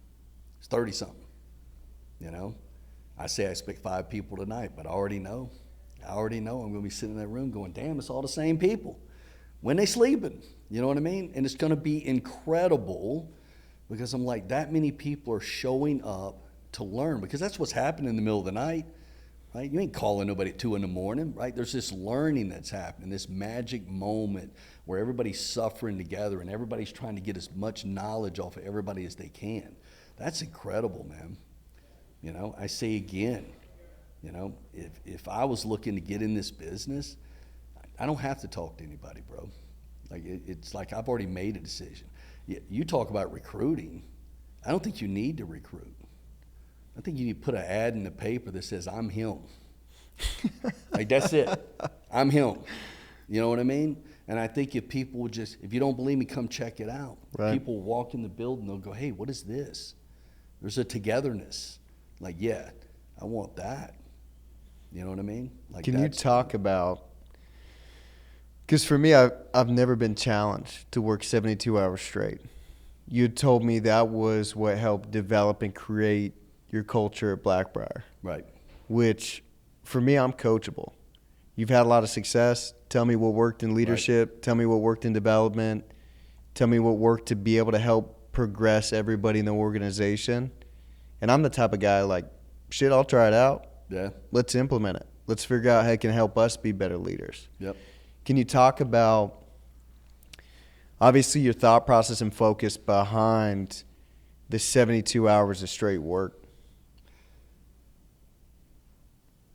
[SPEAKER 1] It's 30-something, you know. I say I expect 5 people tonight, but I already know I'm going to be sitting in that room going, damn, it's all the same people. When they sleeping, you know what I mean? And it's going to be incredible because I'm like, that many people are showing up to learn, because that's what's happening in the middle of the night, right? You ain't calling nobody at 2 in the morning, right? There's this learning that's happening, this magic moment where everybody's suffering together and everybody's trying to get as much knowledge off of everybody as they can. That's incredible, man. You know, I say again, You know, if I was looking to get in this business, I don't have to talk to anybody, bro. Like it's like I've already made a decision. You talk about recruiting. I don't think you need to recruit. I think you need to put an ad in the paper that says, I'm him. Like, that's it. I'm him. You know what I mean? And I think if people would just, if you don't believe me, come check it out.
[SPEAKER 3] Right.
[SPEAKER 1] People walk in the building, they'll go, hey, what is this? There's a togetherness. Like, yeah, I want that. You know what I mean? Like,
[SPEAKER 3] Can you talk about, because for me, I've never been challenged to work 72 hours straight. You told me that was what helped develop and create your culture at Blackbriar.
[SPEAKER 1] Right.
[SPEAKER 3] Which, for me, I'm coachable. You've had a lot of success. Tell me what worked in leadership. Right. Tell me what worked in development. Tell me what worked to be able to help progress everybody in the organization. And I'm the type of guy like, shit, I'll try it out.
[SPEAKER 1] Yeah.
[SPEAKER 3] Let's implement it. Let's figure out how it can help us be better leaders.
[SPEAKER 1] Yep.
[SPEAKER 3] Can you talk about, obviously, your thought process and focus behind the 72 hours of straight work?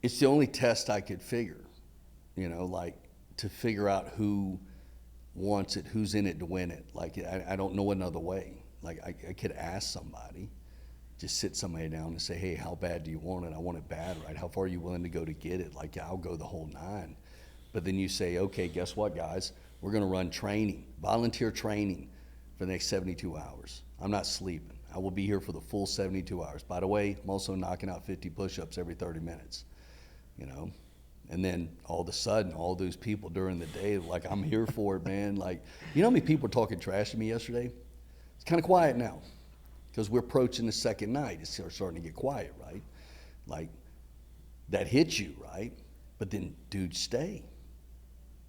[SPEAKER 1] It's the only test I could figure, you know, like to figure out who wants it, who's in it to win it. Like, I don't know another way. Like, I could ask somebody, just sit somebody down and say, hey, how bad do you want it? I want it bad, right? How far are you willing to go to get it? Like, I'll go the whole 9. But then you say, okay, guess what, guys? We're going to run training, volunteer training for the next 72 hours. I'm not sleeping. I will be here for the full 72 hours. By the way, I'm also knocking out 50 push-ups every 30 minutes, you know? And then all of a sudden, all those people during the day, like, I'm here for it, man. Like, you know how many people were talking trash to me yesterday? It's kind of quiet now because we're approaching the second night. It's starting to get quiet, right? Like, that hits you, right? But then dudes stay.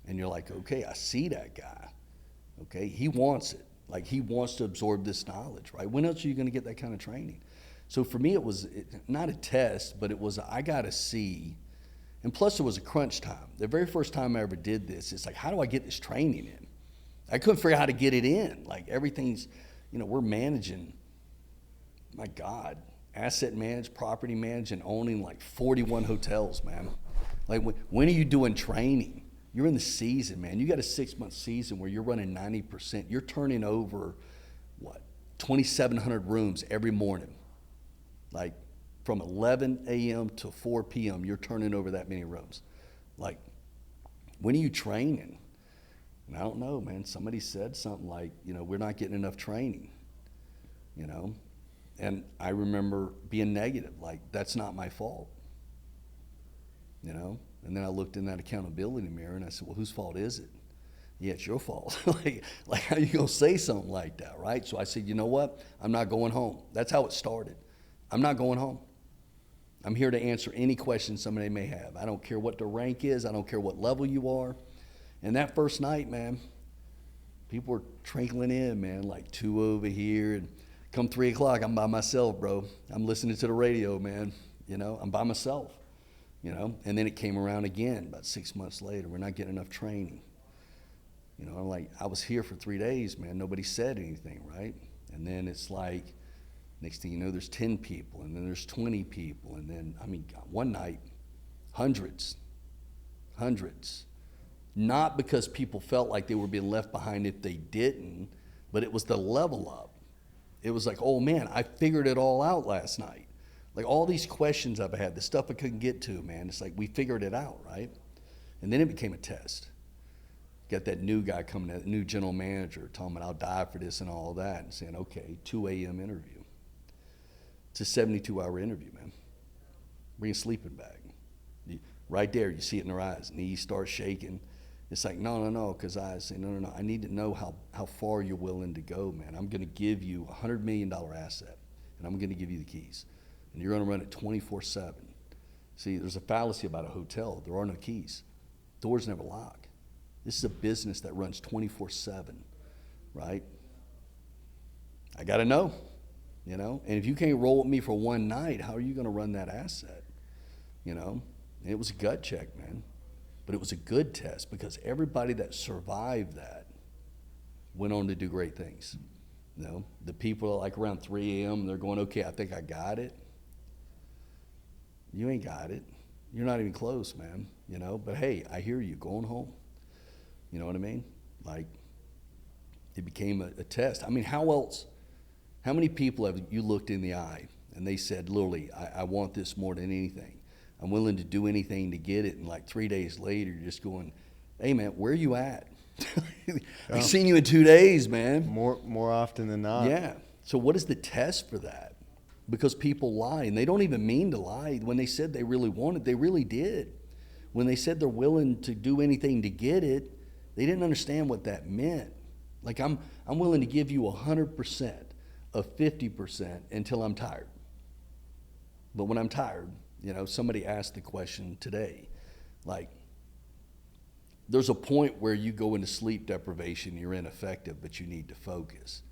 [SPEAKER 1] And you're like, okay, I see that guy. Okay, he wants it. Like, he wants to absorb this knowledge, right? When else are you going to get that kind of training? So for me, it was not a test, but it was, I got to see. And plus, it was a crunch time. The very first time I ever did this, it's like, how do I get this training in? I couldn't figure out how to get it in. Like, everything's, you know, we're managing, my God, asset manage, property manage, and owning like 41 hotels, man. Like, when are you doing training? You're in the season, man. You got a 6-month season where you're running 90%. You're turning over, 2,700 rooms every morning. Like, from 11 a.m. to 4 p.m., you're turning over that many rooms. Like, when are you training? And I don't know, man. Somebody said something like, you know, we're not getting enough training, you know? And I remember being negative, like, that's not my fault, you know? And then I looked in that accountability mirror and I said, well, whose fault is it? Yeah, it's your fault. like, how you gonna say something like that, right? So I said, you know what? I'm not going home. That's how it started. I'm not going home. I'm here to answer any questions somebody may have. I don't care what the rank is. I don't care what level you are. And that first night, man, people were trickling in, man, like 2 over here. And come 3 o'clock, I'm by myself, bro. I'm listening to the radio, man. You know, I'm by myself, you know. And then it came around again about 6 months later. We're not getting enough training. You know, like, I was here for 3 days, man. Nobody said anything, right? And then it's like, next thing you know, there's 10 people, and then there's 20 people. And then, I mean, one night, hundreds. Not because people felt like they were being left behind if they didn't, but it was the level up. It was like, oh man, I figured it all out last night. Like, all these questions I've had, the stuff I couldn't get to, man, it's like we figured it out, right? And then it became a test. Got that new guy coming in, that new general manager, telling me I'll die for this and all that, and saying, okay, 2 a.m. interview. It's a 72-hour interview, man. Bring a sleeping bag. Right there, you see it in their eyes. Knees start shaking. It's like, no, because I say, no. I need to know how far you're willing to go, man. I'm going to give you a $100 million asset, and I'm going to give you the keys. And you're going to run it 24/7. See, there's a fallacy about a hotel. There are no keys. Doors never lock. This is a business that runs 24/7, right? I got to know, you know? And if you can't roll with me for one night, how are you going to run that asset, you know? And it was a gut check, man. But it was a good test because everybody that survived that went on to do great things. You know, the people like around 3 a.m., they're going, okay, I think I got it. You ain't got it. You're not even close, man, you know? But hey, I hear you going home. You know what I mean? Like, it became a test. I mean, how many people have you looked in the eye and they said, literally, I want this more than anything. I'm willing to do anything to get it. And like 3 days later, you're just going, hey, man, where are you at? I've seen you in 2 days, man.
[SPEAKER 3] More often than not.
[SPEAKER 1] Yeah. So what is the test for that? Because people lie, and they don't even mean to lie. When they said they really wanted, they really did. When they said they're willing to do anything to get it, they didn't understand what that meant. Like, I'm willing to give you 100% of 50% until I'm tired. But when I'm tired, you know, somebody asked the question today, like, there's a point where you go into sleep deprivation, you're ineffective, but you need to focus,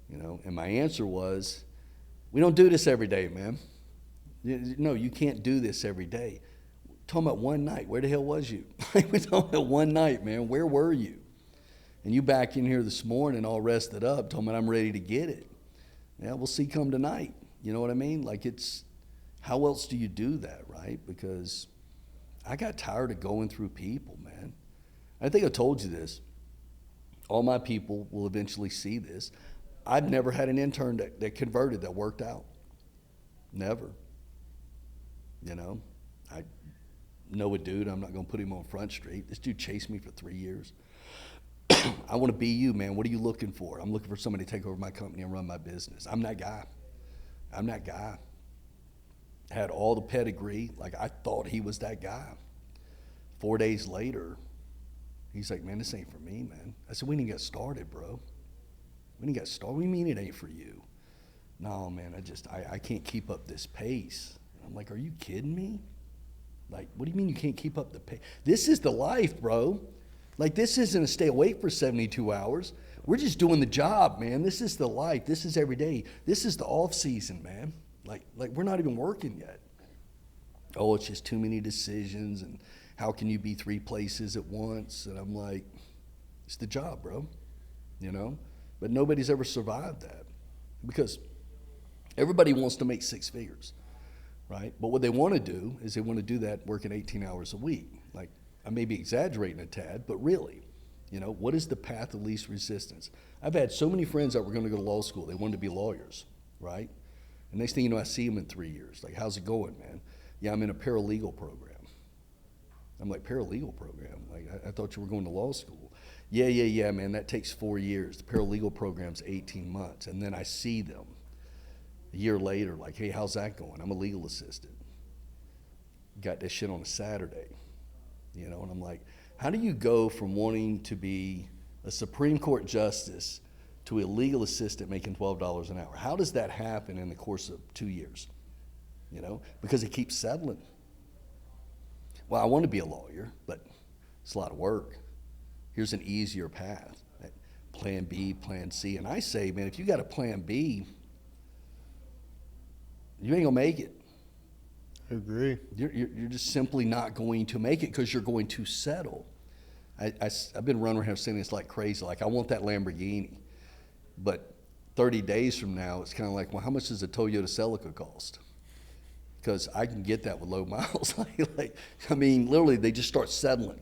[SPEAKER 1] you know? And my answer was, we don't do this every day, man. No, you can't do this every day. We're talking about one night. Where the hell was you? We're talking about one night, man. Where were you? And you back in here this morning all rested up, told me I'm ready to get it. Yeah, we'll see come tonight. You know what I mean? Like, it's, how else do you do that, right? Because I got tired of going through people, man. I think I told you this. All my people will eventually see this. I've never had an intern that converted that worked out. Never. You know, I know a dude, I'm not going to put him on Front Street. This dude chased me for 3 years. I want to be you, man. What are you looking for? I'm looking for somebody to take over my company and run my business. I'm that guy. I'm that guy. Had all the pedigree. Like, I thought he was that guy. 4 days later, he's like, man, this ain't for me, man. I said, we didn't get started, bro. We didn't get started. What do you mean it ain't for you? No, man, I can't keep up this pace. And I'm like, are you kidding me? Like, what do you mean you can't keep up the pace? This is the life, bro. Like, this isn't a stay awake for 72 hours. We're just doing the job, man. This is the life. This is every day. This is the off season, man. Like we're not even working yet. Oh, it's just too many decisions, and how can you be 3 places at once? And I'm like, it's the job, bro, you know? But nobody's ever survived that because everybody wants to make 6 figures, right? But what they want to do is they want to do that working 18 hours a week. Like, I may be exaggerating a tad, but really, you know, what is the path of least resistance? I've had so many friends that were going to go to law school. They wanted to be lawyers, right? And next thing you know, I see them in 3 years. Like, how's it going, man? Yeah, I'm in a paralegal program. I'm like, paralegal program? Like, I thought you were going to law school. Yeah, man, that takes 4 years. The paralegal program's 18 months. And then I see them a year later, like, hey, how's that going? I'm a legal assistant. Got this shit on a Saturday, you know? And I'm like, how do you go from wanting to be a Supreme Court justice to a legal assistant making $12 an hour? How does that happen in the course of 2 years? You know, because it keeps settling. Well, I want to be a lawyer, but it's a lot of work. Here's an easier path. Plan B, plan C. And I say, man, if you got a plan B, you ain't gonna make it.
[SPEAKER 3] I agree.
[SPEAKER 1] You're just simply not going to make it because you're going to settle. I've been running around saying this like crazy. Like, I want that Lamborghini. But 30 days from now, it's kind of like, well, how much does a Toyota Celica cost? Because I can get that with low miles. I mean, literally, they just start settling.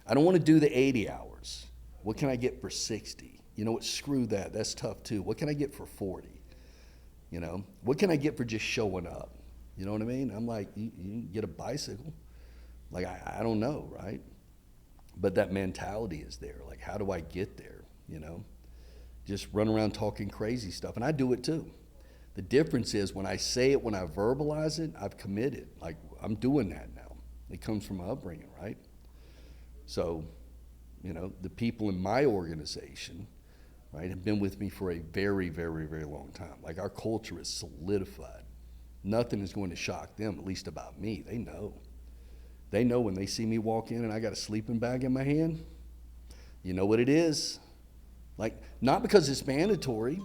[SPEAKER 1] I don't want to do the 80 hours. What can I get for 60? You know what? Screw that. That's tough, too. What can I get for 40? You know? What can I get for just showing up? You know what I mean? I'm like, you can get a bicycle. Like, I don't know, right? But that mentality is there. Like, how do I get there, you know? Just run around talking crazy stuff. And I do it, too. The difference is when I say it, when I verbalize it, I've committed. Like, I'm doing that now. It comes from my upbringing, right? So, you know, the people in my organization, right, have been with me for a very, very, very long time. Like, our culture is solidified. Nothing is going to shock them, at least about me. They know. They know when they see me walk in and I got a sleeping bag in my hand, you know what it is. Like, not because it's mandatory.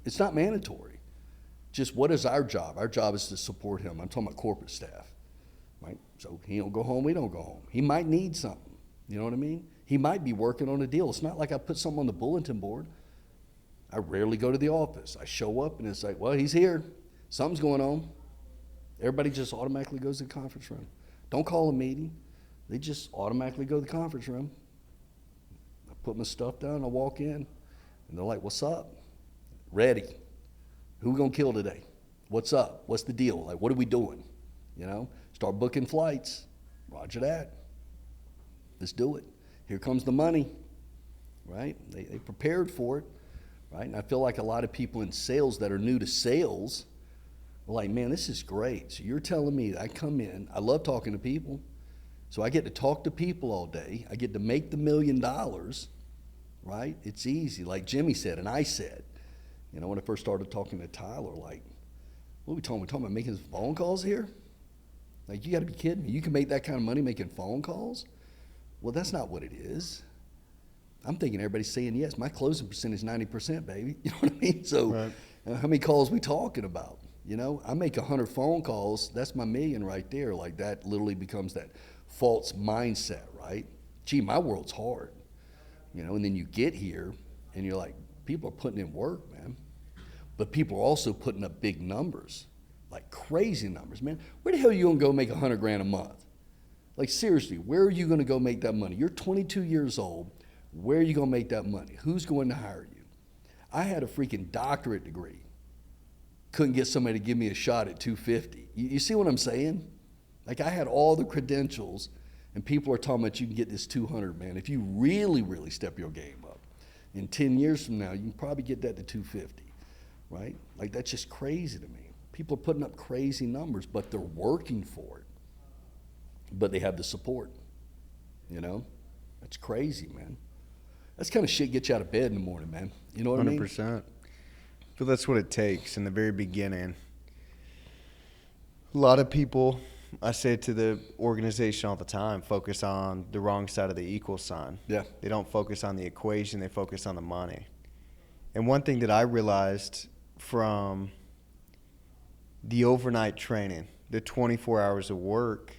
[SPEAKER 1] It's not mandatory. Just what is our job? Our job is to support him. I'm talking about corporate staff, right? So he don't go home, we don't go home. He might need something, you know what I mean? He might be working on a deal. It's not like I put something on the bulletin board. I rarely go to the office. I show up and it's like, well, he's here. Something's going on. Everybody just automatically goes to the conference room. Don't call a meeting. They just automatically go to the conference room. I put my stuff down, I walk in, and they're like, what's up? Ready. Who we gonna kill today? What's up? What's the deal? Like, what are we doing? You know, start booking flights. Roger that. Let's do it. Here comes the money, right? They prepared for it, right? And I feel like a lot of people in sales that are new to sales are like, man, this is great. So you're telling me that I come in, I love talking to people, so I get to talk to people all day. I get to make the $1 million, right? It's easy, like Jimmy said, and I said, you know, when I first started talking to Tyler, like, what are we talking? We're talking about making phone calls here? Like, you got to be kidding me. You can make that kind of money making phone calls? Well, that's not what it is. I'm thinking everybody's saying yes. My closing percentage is 90%, baby. You know what I mean? So
[SPEAKER 3] Right.
[SPEAKER 1] How many calls we talking about? You know, I make 100 phone calls. That's my $1 million right there. Like, that literally becomes that false mindset, right? Gee, my world's hard. You know, and then you get here and you're like, people are putting in work, man. But people are also putting up big numbers, like crazy numbers, man. Where the hell are you gonna go make $100,000 a month? Like, seriously, where are you gonna go make that money? You're 22 years old. Where are you gonna make that money? Who's going to hire you? I had a freaking doctorate degree. Couldn't get somebody to give me a shot at 250. You see what I'm saying? Like, I had all the credentials, and people are talking about you can get this 200, man. If you really, really step your game up, in 10 years from now, you can probably get that to 250, right? Like, that's just crazy to me. People are putting up crazy numbers, but they're working for it. But they have the support, you know? That's crazy, man. That's kind of shit gets you out of bed in the morning, man. You know what I mean?
[SPEAKER 3] 100%. I feel that's what it takes in the very beginning. A lot of people, I say to the organization all the time, focus on the wrong side of the equal sign.
[SPEAKER 1] Yeah.
[SPEAKER 3] They don't focus on the equation, they focus on the money. And one thing that I realized from the overnight training, the 24 hours of work,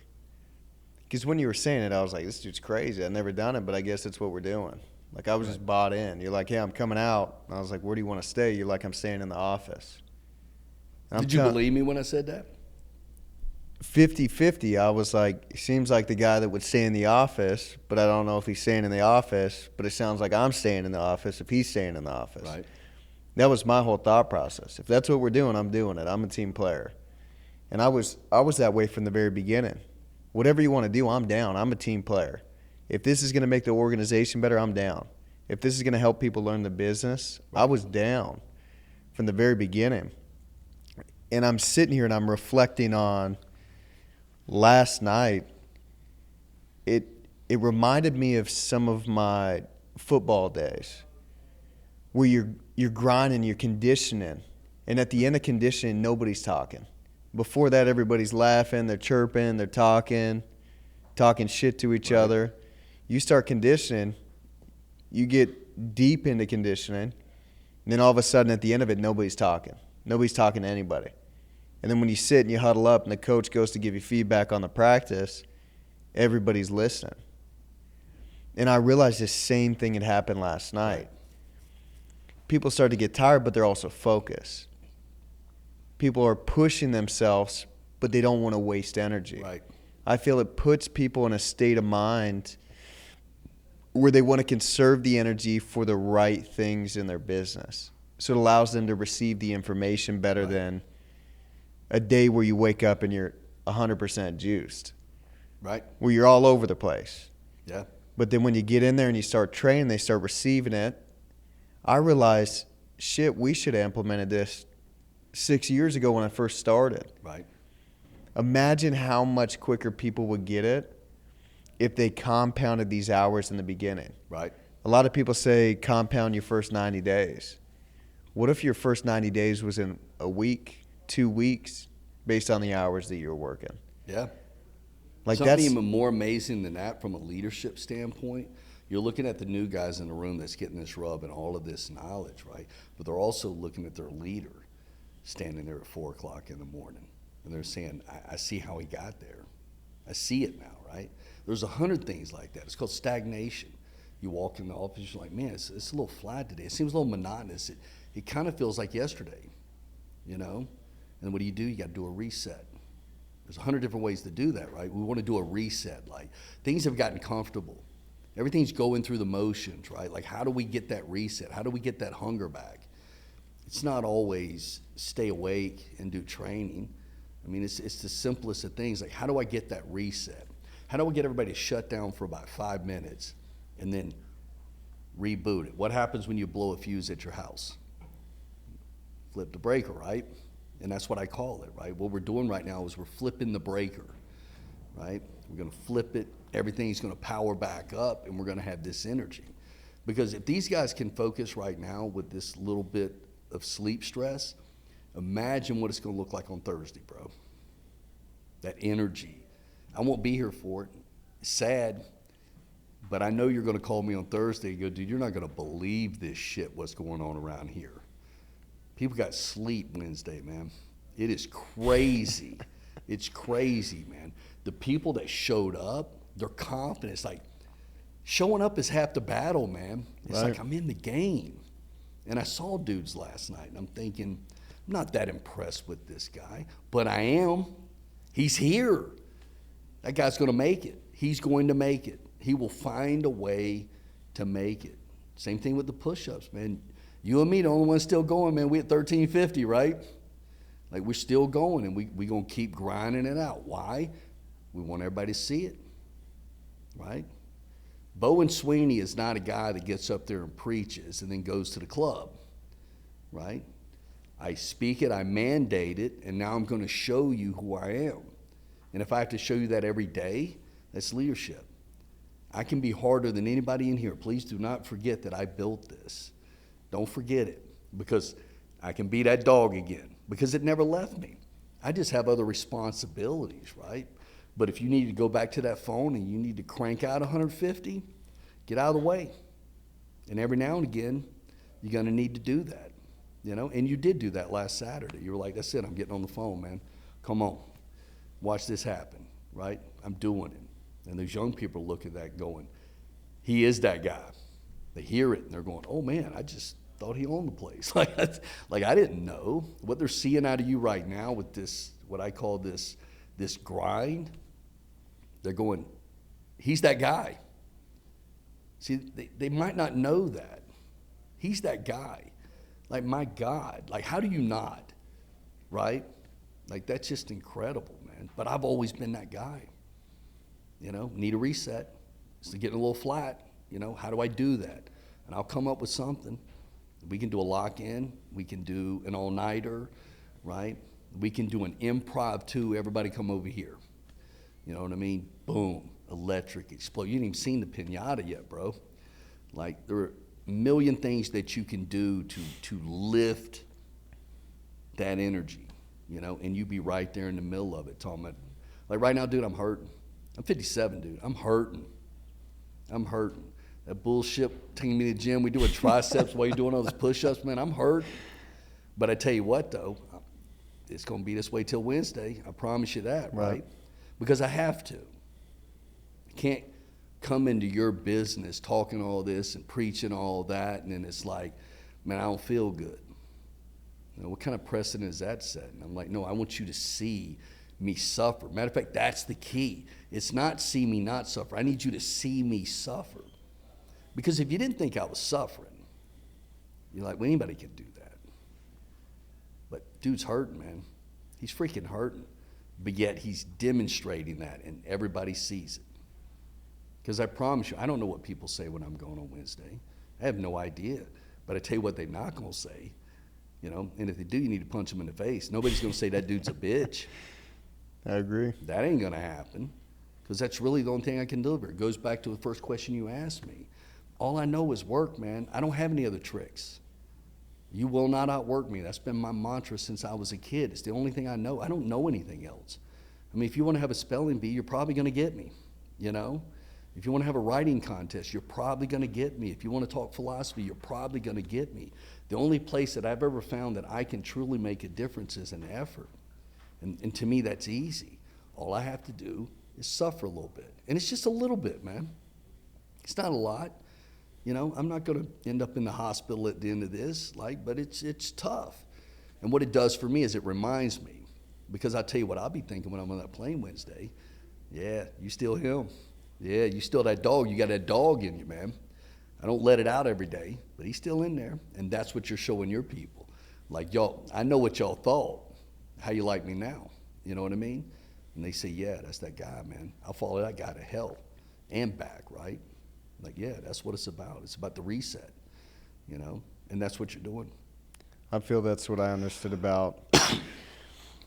[SPEAKER 3] because when you were saying it, I was like, this dude's crazy. I've never done it, but I guess it's what we're doing. Like, I was just bought in. You're like, hey, I'm coming out. And I was like, where do you want to stay? You're like, I'm staying in the office. And
[SPEAKER 1] Did you believe me when I said that?
[SPEAKER 3] 50-50. I was like, seems like the guy that would stay in the office, but I don't know if he's staying in the office, but it sounds like I'm staying in the office if he's staying in the office.
[SPEAKER 1] Right.
[SPEAKER 3] That was my whole thought process. If that's what we're doing, I'm doing it. I'm a team player. And I was that way from the very beginning. Whatever you want to do, I'm down. I'm a team player. If this is going to make the organization better, I'm down. If this is going to help people learn the business, I was down from the very beginning. And I'm sitting here and I'm reflecting on last night. It reminded me of some of my football days where you're grinding, you're conditioning, and at the end of conditioning, nobody's talking. Before that, everybody's laughing, they're chirping, they're talking shit to each other. You start conditioning, you get deep into conditioning, and then all of a sudden at the end of it, nobody's talking. Nobody's talking to anybody. And then when you sit and you huddle up and the coach goes to give you feedback on the practice, everybody's listening. And I realized the same thing had happened last night. People start to get tired, but they're also focused. People are pushing themselves, but they don't want to waste energy.
[SPEAKER 1] Right.
[SPEAKER 3] I feel it puts people in a state of mind where they want to conserve the energy for the right things in their business. So it allows them to receive the information better than a day where you wake up and you're 100% juiced.
[SPEAKER 1] Right.
[SPEAKER 3] Where you're all over the place.
[SPEAKER 1] Yeah.
[SPEAKER 3] But then when you get in there and you start training, they start receiving it. I realized, shit, we should have implemented this 6 years ago when I first started.
[SPEAKER 1] Right.
[SPEAKER 3] Imagine how much quicker people would get it if they compounded these hours in the beginning.
[SPEAKER 1] Right.
[SPEAKER 3] A lot of people say compound your first 90 days. What if your first 90 days was in a week, 2 weeks, based on the hours that you're working?
[SPEAKER 1] Yeah.
[SPEAKER 3] Like,
[SPEAKER 1] Something
[SPEAKER 3] that's
[SPEAKER 1] even more amazing than that from a leadership standpoint. You're looking at the new guys in the room that's getting this rub and all of this knowledge, right? But they're also looking at their leader standing there at 4 o'clock in the morning. And they're saying, I see how he got there. I see it now, right? There's 100 things like that. It's called stagnation. You walk in the office, you're like, man, it's a little flat today. It seems a little monotonous. It kind of feels like yesterday, you know? And what do? You got to do a reset. There's 100 different ways to do that, right? We want to do a reset. Like, things have gotten comfortable. Everything's going through the motions, right? Like, how do we get that reset? How do we get that hunger back? It's not always stay awake and do training. I mean, it's the simplest of things. Like, how do I get that reset? How do I get everybody to shut down for about 5 minutes and then reboot it? What happens when you blow a fuse at your house? Flip the breaker, right? And that's what I call it, right? What we're doing right now is we're flipping the breaker, right? We're gonna flip it, everything's gonna power back up, and we're gonna have this energy. Because if these guys can focus right now with this little bit of sleep stress, imagine what it's gonna look like on Thursday, bro. That energy. I won't be here for it. It's sad, but I know you're gonna call me on Thursday and go, dude, you're not gonna believe this shit, what's going on around here. People got sleep Wednesday, man. It is crazy. It's crazy, man. The people that showed up, they're confident. It's like, showing up is half the battle, man. It's
[SPEAKER 3] Right.
[SPEAKER 1] like, I'm in the game. And I saw dudes last night, and I'm thinking, I'm not that impressed with this guy, but I am. He's here. That guy's going to make it. He's going to make it. He will find a way to make it. Same thing with the push-ups, man. You and me, the only ones still going, man. We at 1350, right? Like, we're still going, and we going to keep grinding it out. Why? We want everybody to see it, right? Bowen Sweeney is not a guy that gets up there and preaches and then goes to the club, right? I speak it, I mandate it, and now I'm going to show you who I am. And if I have to show you that every day, that's leadership. I can be harder than anybody in here. Please do not forget that I built this. Don't forget it, because I can be that dog again, because it never left me. I just have other responsibilities, right? But if you need to go back to that phone and you need to crank out 150, get out of the way. And every now and again, you're going to need to do that, you know? And you did do that last Saturday. You were like, that's it, I'm getting on the phone, man. Come on, watch this happen, right? I'm doing it. And those young people look at that going, he is that guy. They hear it and they're going, oh man, I just thought he owned the place. Like I didn't know. What they're seeing out of you right now with this, what I call this grind, they're going, he's that guy. See, they might not know that. He's that guy. Like, my God, like, how do you not, right? Like, that's just incredible, man. But I've always been that guy. You know, need a reset. It's getting a little flat. You know, how do I do that? And I'll come up with something. We can do a lock-in. We can do an all-nighter, right? We can do an improv, too. Everybody come over here. You know what I mean? Boom, electric, explode. You ain't even seen the pinata yet, bro. Like, there are a million things that you can do to lift that energy, you know, and you be right there in the middle of it, talking about, like, right now, dude, I'm hurting. I'm 57, dude. I'm hurting. That bullshit taking me to the gym, we doing triceps while you're doing all those push-ups, man, I'm hurt. But I tell you what, though, it's going to be this way till Wednesday. I promise you that, right? Because I have to. I can't come into your business talking all this and preaching all that, and then it's like, man, I don't feel good. You know, what kind of precedent is that setting? I'm like, no, I want you to see me suffer. Matter of fact, that's the key. It's not see me not suffer. I need you to see me suffer. Because if you didn't think I was suffering, you're like, well, anybody can do that. But dude's hurting, man. He's freaking hurting. But yet he's demonstrating that, and everybody sees it. Because I promise you, I don't know what people say when I'm going on Wednesday. I have no idea. But I tell you what they're not going to say. You know, and if they do, you need to punch them in the face. Nobody's going to say that dude's a bitch.
[SPEAKER 3] I agree.
[SPEAKER 1] That ain't going to happen. Because that's really the only thing I can deliver. It goes back to the first question you asked me. All I know is work, man. I don't have any other tricks. You will not outwork me. That's been my mantra since I was a kid. It's the only thing I know. I don't know anything else. I mean, if you want to have a spelling bee, you're probably going to get me, you know? If you want to have a writing contest, you're probably going to get me. If you want to talk philosophy, you're probably going to get me. The only place that I've ever found that I can truly make a difference is in effort. And to me, that's easy. All I have to do is suffer a little bit. And it's just a little bit, man. It's not a lot. You know, I'm not going to end up in the hospital at the end of this, like, but it's tough. And what it does for me is it reminds me, Because I tell you what I'll be thinking when I'm on that plane Wednesday. Yeah, you still him. Yeah, you still that dog. You got that dog in you, man. I don't let it out every day, but he's still in there. And that's what you're showing your people. Like, y'all, I know what y'all thought. How you like me now? You know what I mean? And they say, yeah, that's that guy, man. I'll follow that guy to hell and back, right? Like, yeah, that's what it's about. It's about the reset, you know? And that's what you're doing.
[SPEAKER 3] I feel that's what I understood about.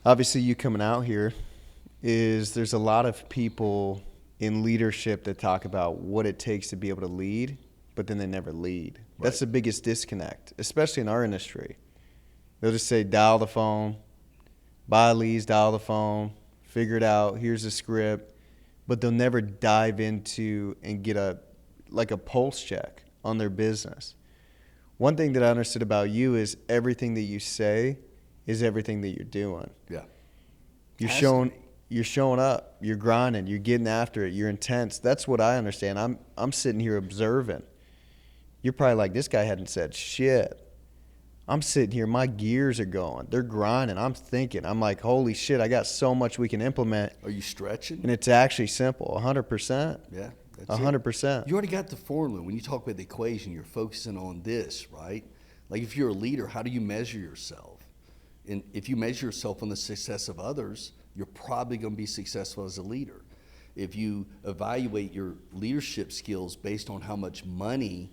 [SPEAKER 3] Obviously, you coming out here is there's a lot of people in leadership that talk about what it takes to be able to lead, but then they never lead. Right. That's the biggest disconnect, especially in our industry. They'll just say, dial the phone, buy leads, dial the phone, figure it out, here's the script, but they'll never dive into and get a pulse check on their business. One thing that I understood about you is everything that you say is everything that you're doing.
[SPEAKER 1] Yeah.
[SPEAKER 3] You're showing up, you're grinding, you're getting after it, you're intense. That's what I understand. I'm sitting here observing. You're probably like, this guy hadn't said shit. I'm sitting here, my gears are going. They're grinding. I'm thinking. I'm like, holy shit, I got so much we can implement.
[SPEAKER 1] Are you stretching?
[SPEAKER 3] And it's actually simple, 100%.
[SPEAKER 1] Yeah, that's
[SPEAKER 3] 100%.
[SPEAKER 1] You already got the formula. When you talk about the equation, you're focusing on this, right? Like if you're a leader, how do you measure yourself? And if you measure yourself on the success of others, you're probably going to be successful as a leader. If you evaluate your leadership skills based on how much money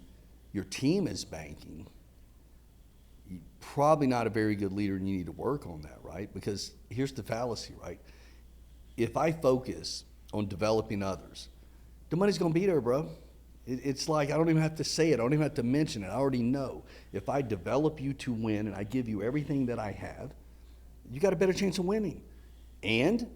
[SPEAKER 1] your team is banking, you're probably not a very good leader, and you need to work on that, right? Because here's the fallacy, right? If I focus on developing others, the money's going to be there, bro. It's like I don't even have to say it. I don't even have to mention it. I already know. If I develop you to win and I give you everything that I have, you got a better chance of winning. And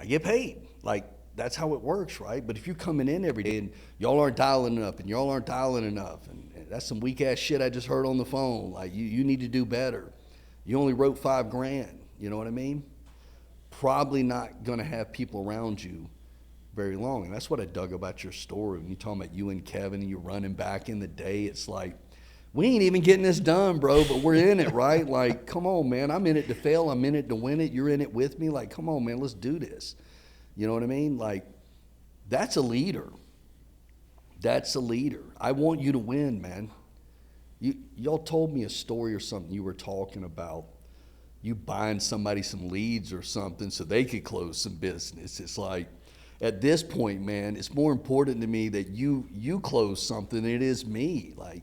[SPEAKER 1] I get paid. Like, that's how it works, right? But if you're coming in every day and y'all aren't dialing enough and y'all aren't dialing enough, and that's some weak-ass shit I just heard on the phone. Like, you need to do better. You only wrote $5,000. You know what I mean? Probably not going to have people around you very long. And that's what I dug about your story. When you're talking about you and Kevin and you're running back in the day, it's like, we ain't even getting this done, bro, but we're in it, right? Like, come on, man. I'm in it to fail. I'm in it to win it. You're in it with me. Like, come on, man. Let's do this. You know what I mean? Like, that's a leader. That's a leader. I want you to win, man. Y'all told me a story or something. You were talking about you buying somebody some leads or something so they could close some business. It's like, at this point, man, it's more important to me that you close something than it is me. Like,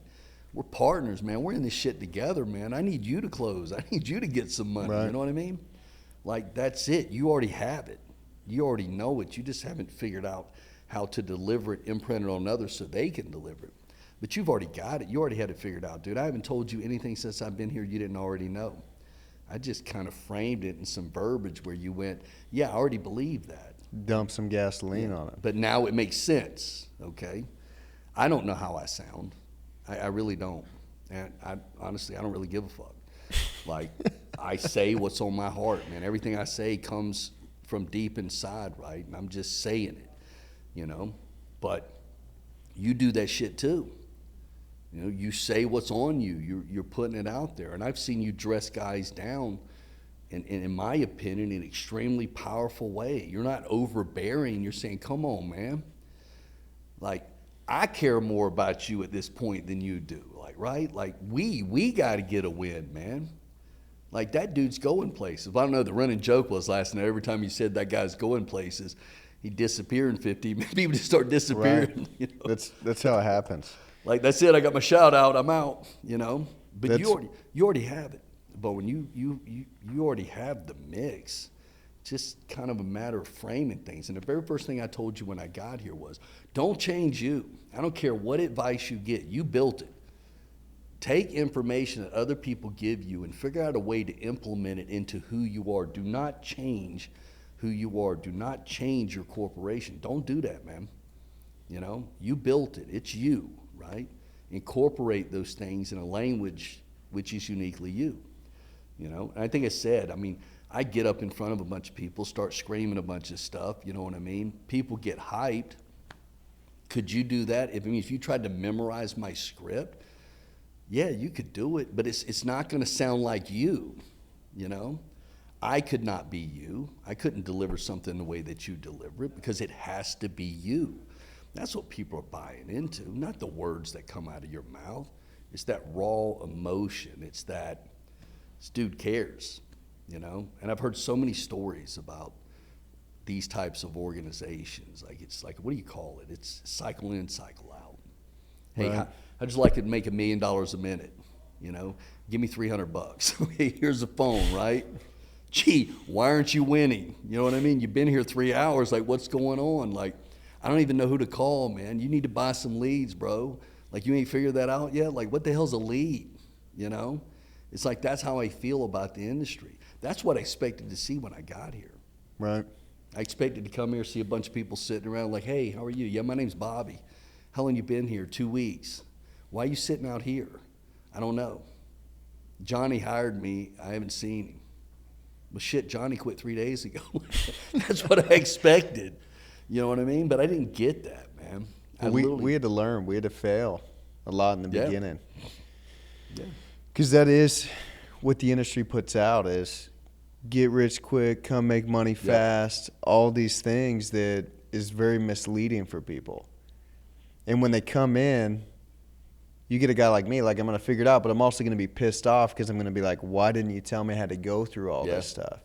[SPEAKER 1] we're partners, man. We're in this shit together, man. I need you to close. I need you to get some money. Right. You know what I mean? Like, that's it. You already have it. You already know it. You just haven't figured out how to deliver it, imprint it on others so they can deliver it. But you've already got it. You already had it figured out, dude. I haven't told you anything since I've been here you didn't already know. I just kind of framed it in some verbiage where you went, yeah, I already believe that.
[SPEAKER 3] Dump some gasoline on it.
[SPEAKER 1] But now it makes sense, okay? I don't know how I sound. I really don't. And honestly, I don't really give a fuck. Like, I say what's on my heart, man. Everything I say comes from deep inside, right? And I'm just saying it, you know? But you do that shit too. You know, you say what's on you. You're putting it out there. And I've seen you dress guys down, in my opinion, in an extremely powerful way. You're not overbearing. You're saying, come on, man. Like, I care more about you at this point than you do. Like, right? Like, we got to get a win, man. Like, that dude's going places. I don't know, the running joke was last night, every time you said that guy's going places, he'd disappear in 50. People just start disappearing. Right. You know?
[SPEAKER 3] That's how it happens.
[SPEAKER 1] Like, that's it. I got my shout out. I'm out, you know. But you already have it. But when you already have the mix, just kind of a matter of framing things. And the very first thing I told you when I got here was, don't change you. I don't care what advice you get. You built it. Take information that other people give you and figure out a way to implement it into who you are. Do not change who you are. Do not change your corporation. Don't do that, man. You know, you built it. It's you, right? Incorporate those things in a language which is uniquely you. You know, and I think I said, I mean, I get up in front of a bunch of people, start screaming a bunch of stuff, you know what I mean? People get hyped. Could you do that? If you tried to memorize my script, yeah, you could do it, but it's not going to sound like you know? I could not be you. I couldn't deliver something the way that you deliver it because it has to be you. That's what people are buying into, not the words that come out of your mouth. It's that raw emotion. It's that this dude cares, you know? And I've heard so many stories about these types of organizations. Like, it's like, what do you call it? It's cycle in, cycle out. Hey,
[SPEAKER 3] Right.
[SPEAKER 1] I just like to make $1 million a minute, you know? Give me $300. Okay, here's the phone, right? Gee, why aren't you winning? You know what I mean? You've been here 3 hours. Like, what's going on? Like, I don't even know who to call, man. You need to buy some leads, bro. Like, you ain't figured that out yet? Like, what the hell's a lead? You know? It's like, that's how I feel about the industry. That's what I expected to see when I got here.
[SPEAKER 3] Right.
[SPEAKER 1] I expected to come here, see a bunch of people sitting around like, hey, how are you? Yeah, my name's Bobby. How long you been here? 2 weeks. Why are you sitting out here? I don't know. Johnny hired me. I haven't seen him. Well, shit, Johnny quit 3 days ago. That's what I expected. You know what I mean? But I didn't get that, man.
[SPEAKER 3] We had to learn. We had to fail a lot in the
[SPEAKER 1] Yeah.
[SPEAKER 3] beginning.
[SPEAKER 1] Yeah.
[SPEAKER 3] Because that is what the industry puts out is get rich quick, come make money fast, all these things that is very misleading for people. And when they come in, you get a guy like me, like I'm going to figure it out, but I'm also going to be pissed off because I'm going to be like, why didn't you tell me I had to go through all this stuff?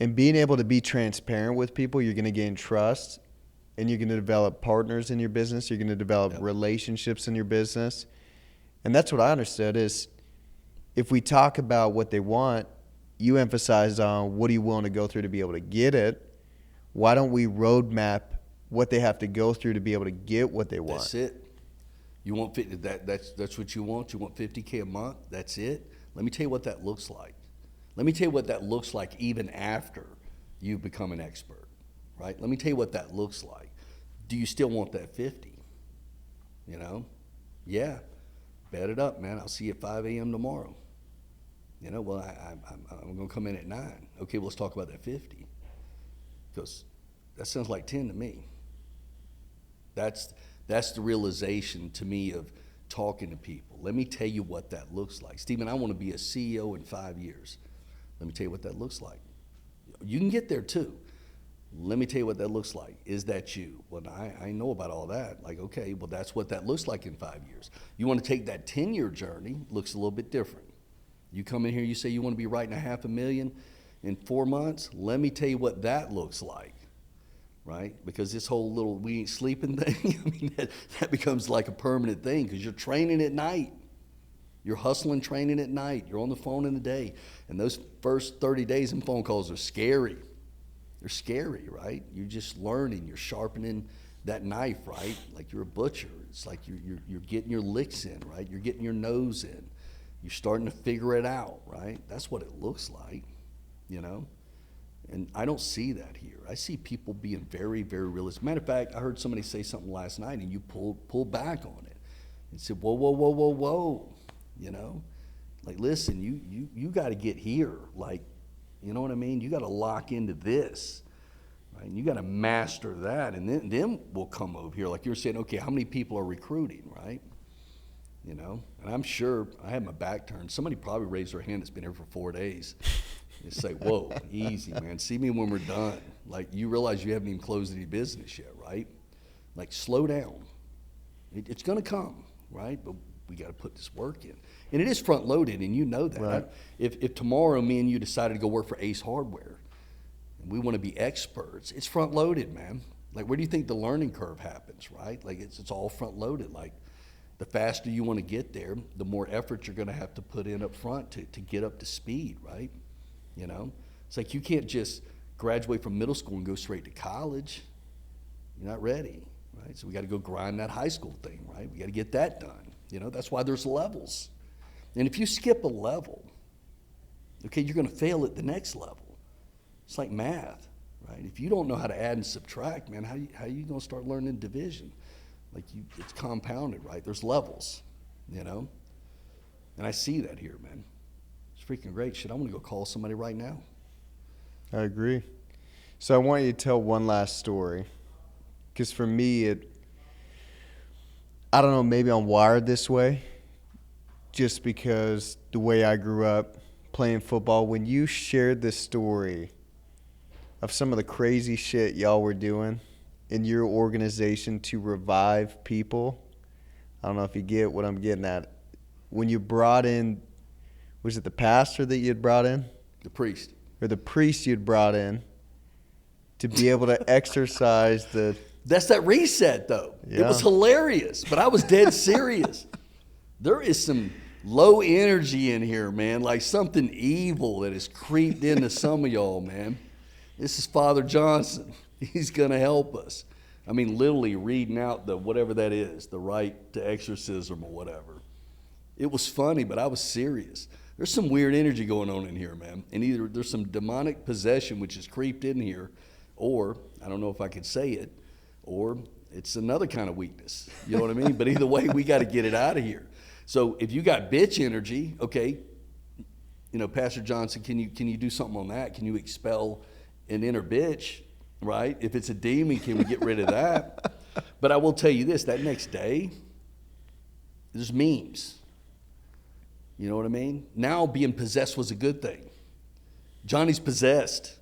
[SPEAKER 3] And being able to be transparent with people, you're going to gain trust, and you're going to develop partners in your business. You're going to develop relationships in your business. And that's what I understood is if we talk about what they want, you emphasize on what are you willing to go through to be able to get it. Why don't we roadmap what they have to go through to be able to get what they want?
[SPEAKER 1] That's it. You want that's what you want? You want $50K a month? That's it? Let me tell you what that looks like. Let me tell you what that looks like even after you become an expert, right? Let me tell you what that looks like. Do you still want that 50? You know? Yeah. Bet it up, man. I'll see you at 5 a.m. tomorrow. You know, well, I'm going to come in at 9. Okay, well, let's talk about that 50. Because that sounds like 10 to me. That's the realization to me of talking to people. Let me tell you what that looks like. Stephen, I want to be a CEO in 5 years. Let me tell you what that looks like. You can get there too. Let me tell you what that looks like. Is that you? Well, I know about all that. Like, okay, well, that's what that looks like in 5 years. You want to take that 10-year journey, looks a little bit different. You come in here, you say you want to be writing $500,000 in 4 months. Let me tell you what that looks like, right? Because this whole little we ain't sleeping thing, I mean, that becomes like a permanent thing because you're training at night. You're hustling, training at night. You're on the phone in the day. And those first 30 days in phone calls are scary. They're scary, right? You're just learning. You're sharpening that knife, right? Like you're a butcher. It's like you're getting your licks in, right? You're getting your nose in. You're starting to figure it out, right? That's what it looks like, you know? And I don't see that here. I see people being very, very realistic. Matter of fact, I heard somebody say something last night and you pulled back on it and said, whoa, whoa, whoa, whoa, whoa, you know? Like, listen, you got to get here. Like, you know what I mean? You got to lock into this, right? And you got to master that, and then we'll come over here. Like you're saying, okay, how many people are recruiting, right? You know, and I'm sure I had my back turned. Somebody probably raised their hand that's been here for 4 days. They say, whoa, easy, man. See me when we're done. Like, you realize you haven't even closed any business yet, right? Like, slow down. It's going to come, right? But we got to put this work in. And it is front loaded, and you know that.
[SPEAKER 3] Right.
[SPEAKER 1] If tomorrow me and you decided to go work for Ace Hardware, and we want to be experts, it's front loaded, man. Like, where do you think the learning curve happens, right? Like, it's all front loaded. Like, the faster you want to get there, the more effort you're going to have to put in up front to get up to speed, right? You know, it's like you can't just graduate from middle school and go straight to college. You're not ready, right? So we got to go grind that high school thing, right? We got to get that done. You know, that's why there's levels. And if you skip a level, okay, you're going to fail at the next level. It's like math, right? If you don't know how to add and subtract, man, how you going to start learning division? Like it's compounded, right? There's levels, you know? And I see that here, man. It's freaking great shit. I'm going to go call somebody right now.
[SPEAKER 3] I agree. So I want you to tell one last story. Because for me, I don't know, maybe I'm wired this way. Just because the way I grew up, playing football. When you shared this story of some of the crazy shit y'all were doing in your organization to revive people, I don't know if you get what I'm getting at. When you brought in, was it the pastor that you had brought in?
[SPEAKER 1] The priest.
[SPEAKER 3] Or the priest you'd brought in to be able to exercise the...
[SPEAKER 1] That's that reset, though.
[SPEAKER 3] Yeah.
[SPEAKER 1] It was hilarious, but I was dead serious. There is some low energy in here, man, like something evil that has creeped into some of y'all, man. This is Father Johnson. He's going to help us. I mean, literally reading out the whatever that is, the right to exorcism or whatever. It was funny, but I was serious. There's some weird energy going on in here, man. And either there's some demonic possession which has creeped in here, or, I don't know if I could say it, or it's another kind of weakness. You know what I mean? But either way, we got to get it out of here. So if you got bitch energy, okay, you know, Pastor Johnson, can you do something on that? Can you expel an inner bitch, right? If it's a demon, can we get rid of that? But I will tell you this, that next day, there's memes. You know what I mean? Now being possessed was a good thing. Johnny's possessed,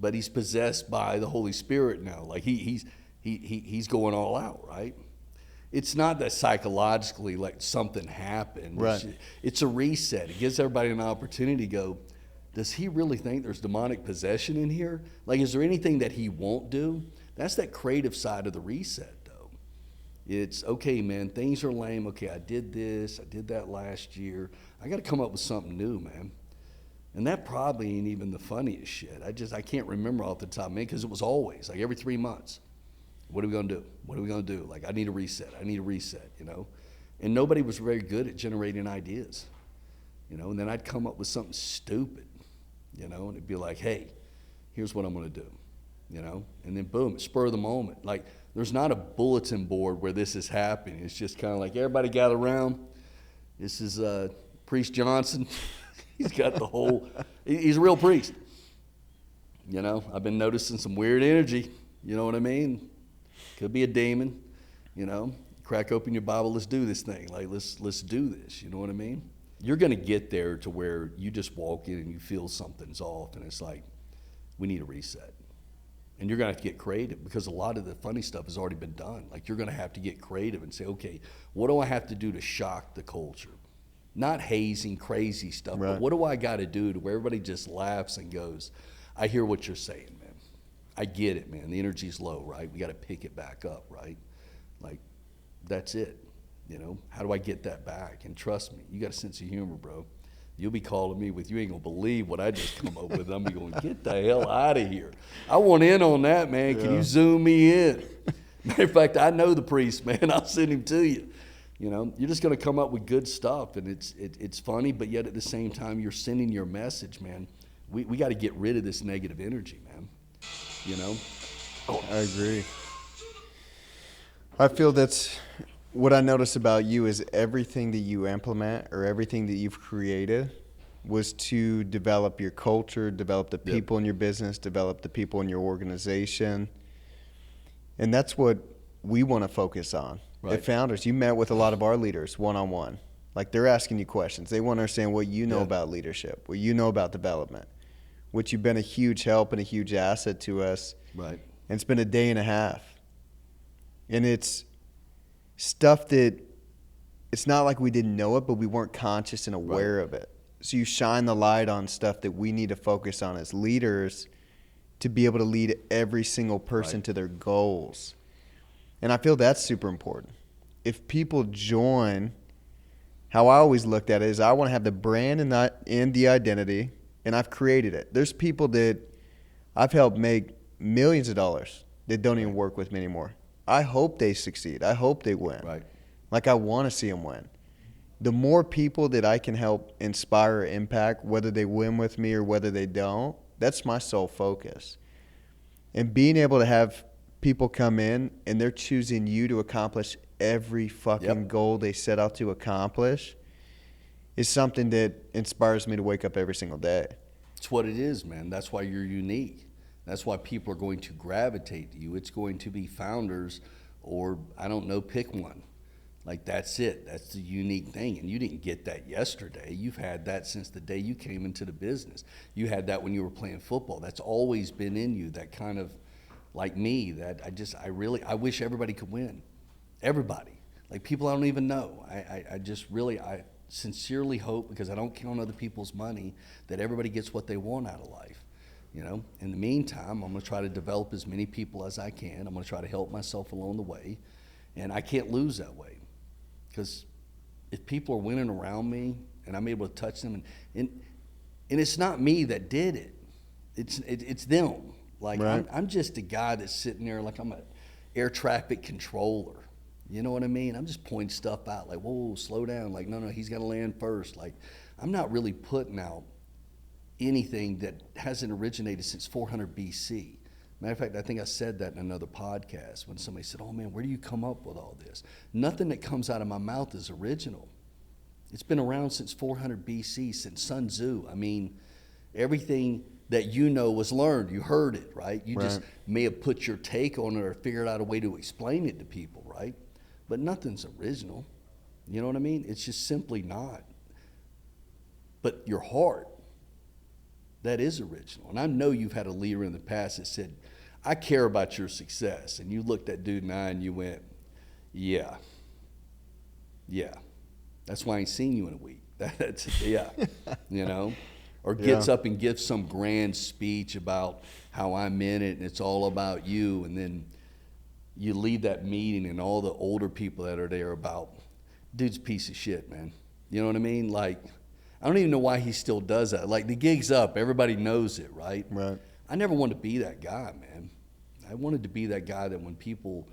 [SPEAKER 1] but he's possessed by the Holy Spirit now. Like he's going all out, right? It's not that psychologically like something happened.
[SPEAKER 3] Right.
[SPEAKER 1] It's a reset. It gives everybody an opportunity to go, does he really think there's demonic possession in here? Like, is there anything that he won't do? That's that creative side of the reset, though. It's, okay, man, things are lame. Okay, I did this. I did that last year. I got to come up with something new, man. And that probably ain't even the funniest shit. I can't remember off the top, man, because it was always, like every 3 months. What are we going to do? What are we going to do? Like, I need a reset. I need a reset, you know? And nobody was very good at generating ideas, you know? And then I'd come up with something stupid, you know? And it'd be like, hey, here's what I'm going to do, you know? And then boom, spur of the moment. Like, there's not a bulletin board where this is happening. It's just kind of like, everybody gather around. This is Priest Johnson. He's got the whole, he's a real priest. You know, I've been noticing some weird energy. You know what I mean? Could be a demon, you know. Crack open your Bible, let's do this thing. Like, let's do this, you know what I mean? You're going to get there to where you just walk in and you feel something's off, and it's like, we need a reset. And you're going to have to get creative because a lot of the funny stuff has already been done. Like, you're going to have to get creative and say, okay, what do I have to do to shock the culture? Not hazing, crazy stuff,
[SPEAKER 3] right.
[SPEAKER 1] But what do I got to do to where everybody just laughs and goes, I hear what you're saying, man. I get it, man. The energy's low, right? We got to pick it back up, right? Like, that's it, you know? How do I get that back? And trust me, you got a sense of humor, bro. You'll be calling me with, you ain't going to believe what I just come up with. I'm going, get the hell out of here. I want in on that, man. Can you zoom me in? Matter of fact, I know the priest, man. I'll send him to you. You know, you're just going to come up with good stuff, and it's funny, but yet at the same time, you're sending your message, man. We got to get rid of this negative energy, man. You know?
[SPEAKER 3] Oh. I agree. I feel that's what I notice about you is everything that you implement or everything that you've created was to develop your culture, develop the people in your business, develop the people in your organization. And that's what we want to focus on.
[SPEAKER 1] Right.
[SPEAKER 3] At Founders, you met with a lot of our leaders one-on-one. Like, they're asking you questions. They want to understand what you know about leadership, what you know about development, which you've been a huge help and a huge asset to us.
[SPEAKER 1] Right.
[SPEAKER 3] And it's been a day and a half. And it's stuff that it's not like we didn't know it, but we weren't conscious and aware of it. So you shine the light on stuff that we need to focus on as leaders to be able to lead every single person to their goals. And I feel that's super important. If people join, how I always looked at it is I want to have the brand and the identity, and I've created it. There's people that I've helped make millions of dollars that don't even work with me anymore. I hope they succeed. I hope they win.
[SPEAKER 1] Right.
[SPEAKER 3] Like, I want to see them win. The more people that I can help inspire or impact, whether they win with me or whether they don't, that's my sole focus. And being able to have people come in and they're choosing you to accomplish every fucking goal they set out to accomplish is something that inspires me to wake up every single day.
[SPEAKER 1] It's what it is, man. That's why you're unique. That's why people are going to gravitate to you. It's going to be Founders or, I don't know, pick one. Like, that's it. That's the unique thing. And you didn't get that yesterday. You've had that since the day you came into the business. You had that when you were playing football. That's always been in you, that kind of, like me, that I wish everybody could win. Everybody. Like, people I don't even know. I sincerely hope, because I don't count other people's money, that everybody gets what they want out of life. You know, in the meantime, I'm going to try to develop as many people as I can. I'm going to try to help myself along the way. And I can't lose that way. Because if people are winning around me and I'm able to touch them, and it's not me that did it, it's them. Like,
[SPEAKER 3] right.
[SPEAKER 1] I'm just a guy that's sitting there like I'm an air traffic controller. You know what I mean? I'm just pointing stuff out like, whoa, slow down. Like, no, he's got to land first. Like, I'm not really putting out anything that hasn't originated since 400 BC. Matter of fact, I think I said that in another podcast when somebody said, oh man, where do you come up with all this? Nothing that comes out of my mouth is original. It's been around since 400 BC, since Sun Tzu. I mean, everything that you know was learned. You heard it, right? You just may have put your take on it or figured out a way to explain it to people, right? But nothing's original. You know what I mean? It's just simply not. But your heart, that is original. And I know you've had a leader in the past that said, I care about your success. And you looked that dude in the eye and you went, yeah. That's why I ain't seen you in a week. That's, yeah, you know? Or gets up and gives some grand speech about how I'm in it and it's all about you. And then you leave that meeting and all the older people that are there about, dude's a piece of shit, man. You know what I mean? Like, I don't even know why he still does that. Like, the gig's up. Everybody knows it, right?
[SPEAKER 3] Right.
[SPEAKER 1] I never wanted to be that guy, man. I wanted to be that guy that when people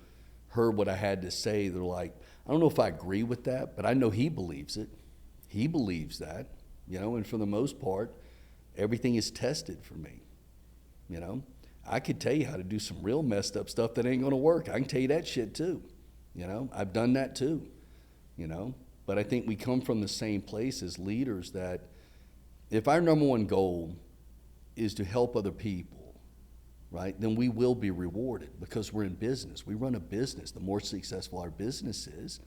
[SPEAKER 1] heard what I had to say, they're like, I don't know if I agree with that, but I know he believes it. He believes that, you know, and for the most part, everything is tested for me, you know. I could tell you how to do some real messed up stuff that ain't going to work. I can tell you that shit too, you know. I've done that too, you know. But I think we come from the same place as leaders, that if our number one goal is to help other people, right, then we will be rewarded because we're in business. We run a business. The more successful our business is,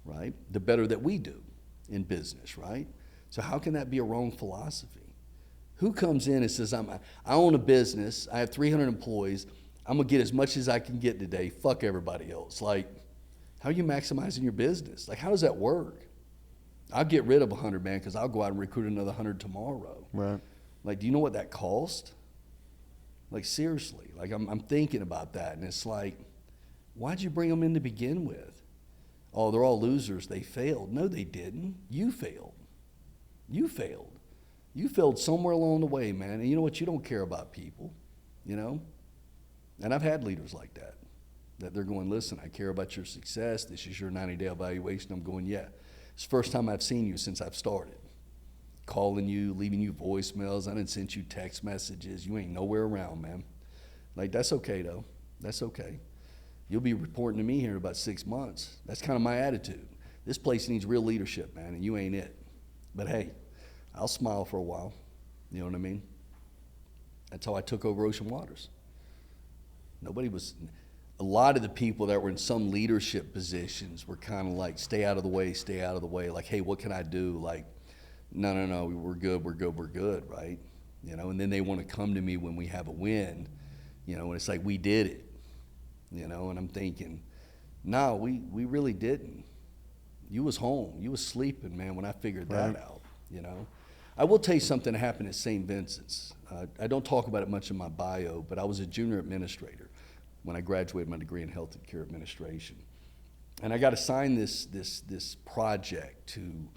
[SPEAKER 1] right, the better that we do in business, right? So how can that be a wrong philosophy? Who comes in and says, I own a business, I have 300 employees, I'm going to get as much as I can get today, fuck everybody else. Like, how are you maximizing your business? Like, how does that work? I'll get rid of 100, man, because I'll go out and recruit another 100 tomorrow.
[SPEAKER 3] Right.
[SPEAKER 1] Like, do you know what that cost? Like, seriously. Like, I'm thinking about that, and it's like, why'd you bring them in to begin with? Oh, they're all losers. They failed. No, they didn't. You failed. You failed. You failed somewhere along the way, man. And you know what? You don't care about people, you know? And I've had leaders like that they're going, listen, I care about your success. This is your 90-day evaluation. I'm going, yeah. It's the first time I've seen you since I've started. Calling you, leaving you voicemails. I done sent you text messages. You ain't nowhere around, man. Like, that's okay, though. That's okay. You'll be reporting to me here in about 6 months. That's kind of my attitude. This place needs real leadership, man, and you ain't it. But hey, I'll smile for a while. You know what I mean? That's how I took over Ocean Waters. A lot of the people that were in some leadership positions were kind of like, stay out of the way. Like, hey, what can I do? Like, no, we're good, right? You know, and then they want to come to me when we have a win, you know, and it's like, we did it, you know, and I'm thinking, no, we really didn't. You was home. You was sleeping, man, when I figured that out, you know. I will tell you something that happened at St. Vincent's. I don't talk about it much in my bio, but I was a junior administrator when I graduated my degree in health and care administration. And I got assigned this project to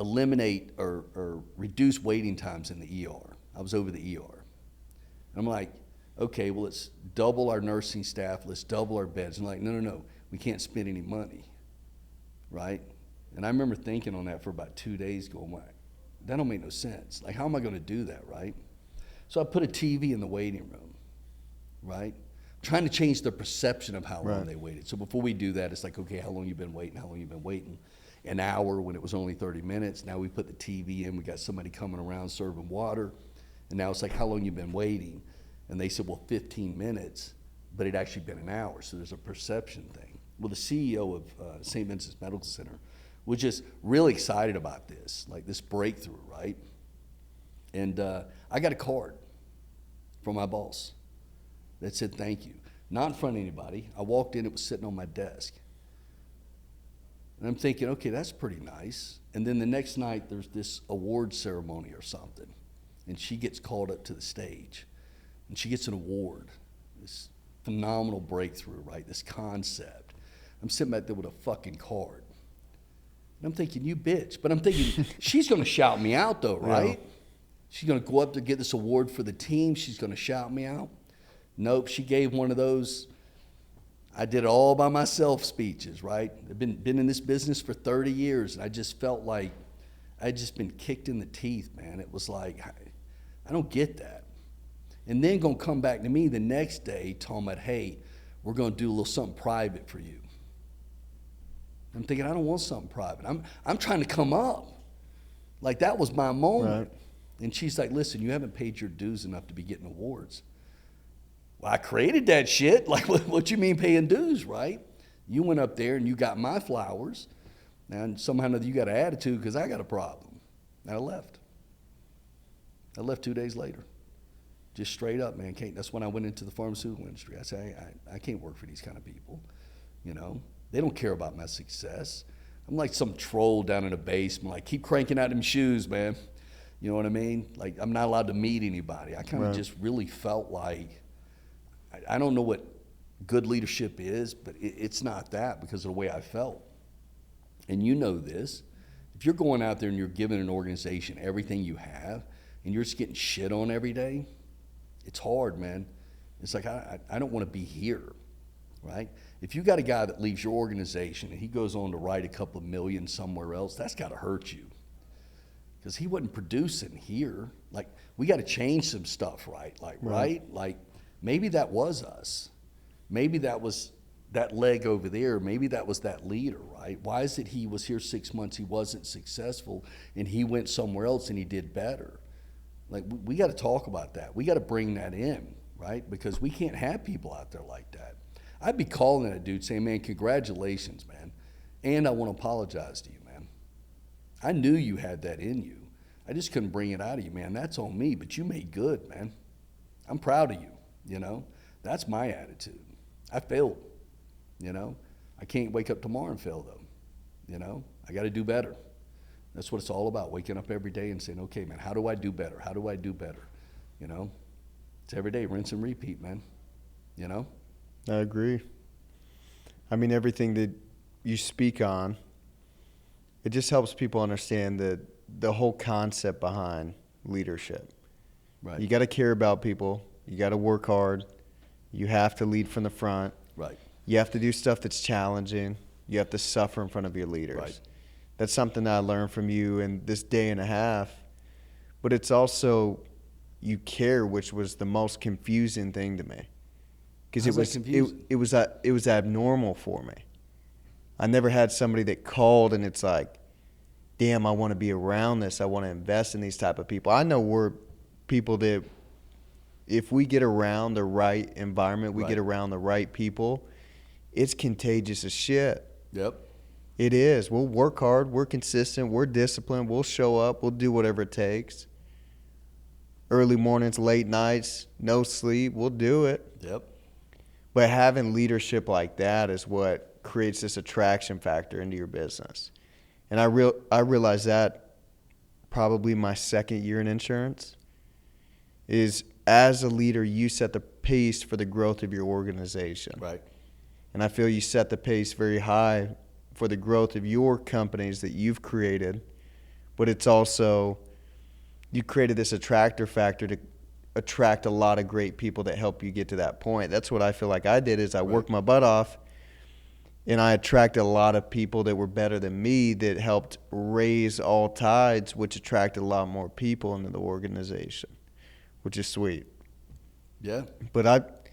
[SPEAKER 1] eliminate or reduce waiting times in the ER. I was over the ER. And I'm like, okay, well, let's double our nursing staff, let's double our beds. And like, no, we can't spend any money, right? And I remember thinking on that for about 2 days, going, like, that don't make no sense. Like, how am I going to do that, right? So I put a TV in the waiting room, right? Trying to change the perception of how long they waited. So before we do that, it's like, okay, how long you been waiting? An hour when it was only 30 minutes. Now we put the TV in, we got somebody coming around serving water. And now it's like, how long you been waiting? And they said, well, 15 minutes, but it actually been an hour. So there's a perception thing. Well, the CEO of St. Vincent's Medical Center was just really excited about this, like this breakthrough, right? And I got a card from my boss that said thank you. Not in front of anybody. I walked in, it was sitting on my desk. And I'm thinking, okay, that's pretty nice. And then the next night, there's this award ceremony or something. And she gets called up to the stage. And she gets an award. This phenomenal breakthrough, right? This concept. I'm sitting back there with a fucking card. And I'm thinking, you bitch. But I'm thinking, she's going to shout me out, though, right? Yeah. She's going to go up to get this award for the team. She's going to shout me out. Nope, she gave one of those, I did it all by myself speeches, right? I've been in this business for 30 years, and I just felt like I'd just been kicked in the teeth, man. It was like, I don't get that. And then going to come back to me the next day talking about, hey, we're going to do a little something private for you. I'm thinking, I don't want something private. I'm trying to come up. Like, that was my moment. Right. And she's like, listen, you haven't paid your dues enough to be getting awards. Well, I created that shit. Like, what you mean paying dues, right? You went up there and you got my flowers. And somehow or another you got an attitude because I got a problem. And I left. I left 2 days later. Just straight up, man. That's when I went into the pharmaceutical industry. I said, I can't work for these kind of people. You know, they don't care about my success. I'm like some troll down in the basement. Like, keep cranking out them shoes, man. You know what I mean? Like, I'm not allowed to meet anybody. I kind of just really felt like, I don't know what good leadership is, but it's not that because of the way I felt. And you know this. If you're going out there and you're giving an organization everything you have and you're just getting shit on every day, it's hard, man. It's like, I don't want to be here, right? If you got a guy that leaves your organization and he goes on to write a couple of million somewhere else, that's got to hurt you. Because he wasn't producing here. Like, we got to change some stuff, right? Like, right? Like, maybe that was us. Maybe that was that leg over there. Maybe that was that leader, right? Why is it he was here 6 months, he wasn't successful, and he went somewhere else and he did better? Like, we got to talk about that. We got to bring that in, right? Because we can't have people out there like that. I'd be calling that dude saying, man, congratulations, man. And I want to apologize to you, man. I knew you had that in you. I just couldn't bring it out of you, man. That's on me, but you made good, man. I'm proud of you, you know? That's my attitude. I failed, you know? I can't wake up tomorrow and fail, though, you know? I got to do better. That's what it's all about, waking up every day and saying, okay, man, how do I do better? How do I do better? You know? It's every day, rinse and repeat, man, you know?
[SPEAKER 3] I agree. I mean, everything that you speak on, it just helps people understand the whole concept behind leadership. Right. You got to care about people. You got to work hard. You have to lead from the front.
[SPEAKER 1] Right.
[SPEAKER 3] You have to do stuff that's challenging. You have to suffer in front of your leaders. Right. That's something that I learned from you in this day and a half. But it's also you care, which was the most confusing thing to me. Because it was abnormal for me. I never had somebody that called and it's like, damn, I want to be around this. I want to invest in these type of people. I know we're people that if we get around the right environment, we get around the right people, it's contagious as shit.
[SPEAKER 1] Yep.
[SPEAKER 3] It is. We'll work hard. We're consistent. We're disciplined. We'll show up. We'll do whatever it takes. Early mornings, late nights, no sleep. We'll do it.
[SPEAKER 1] Yep.
[SPEAKER 3] But having leadership like that is what creates this attraction factor into your business. And I realized that probably my second year in insurance is as a leader, you set the pace for the growth of your organization.
[SPEAKER 1] Right.
[SPEAKER 3] And I feel you set the pace very high for the growth of your companies that you've created. But it's also, you created this attractor factor to attract a lot of great people that help you get to that point. That's what I feel like I did is I worked my butt off and I attracted a lot of people that were better than me that helped raise all tides, which attracted a lot more people into the organization, which is sweet.
[SPEAKER 1] Yeah.
[SPEAKER 3] But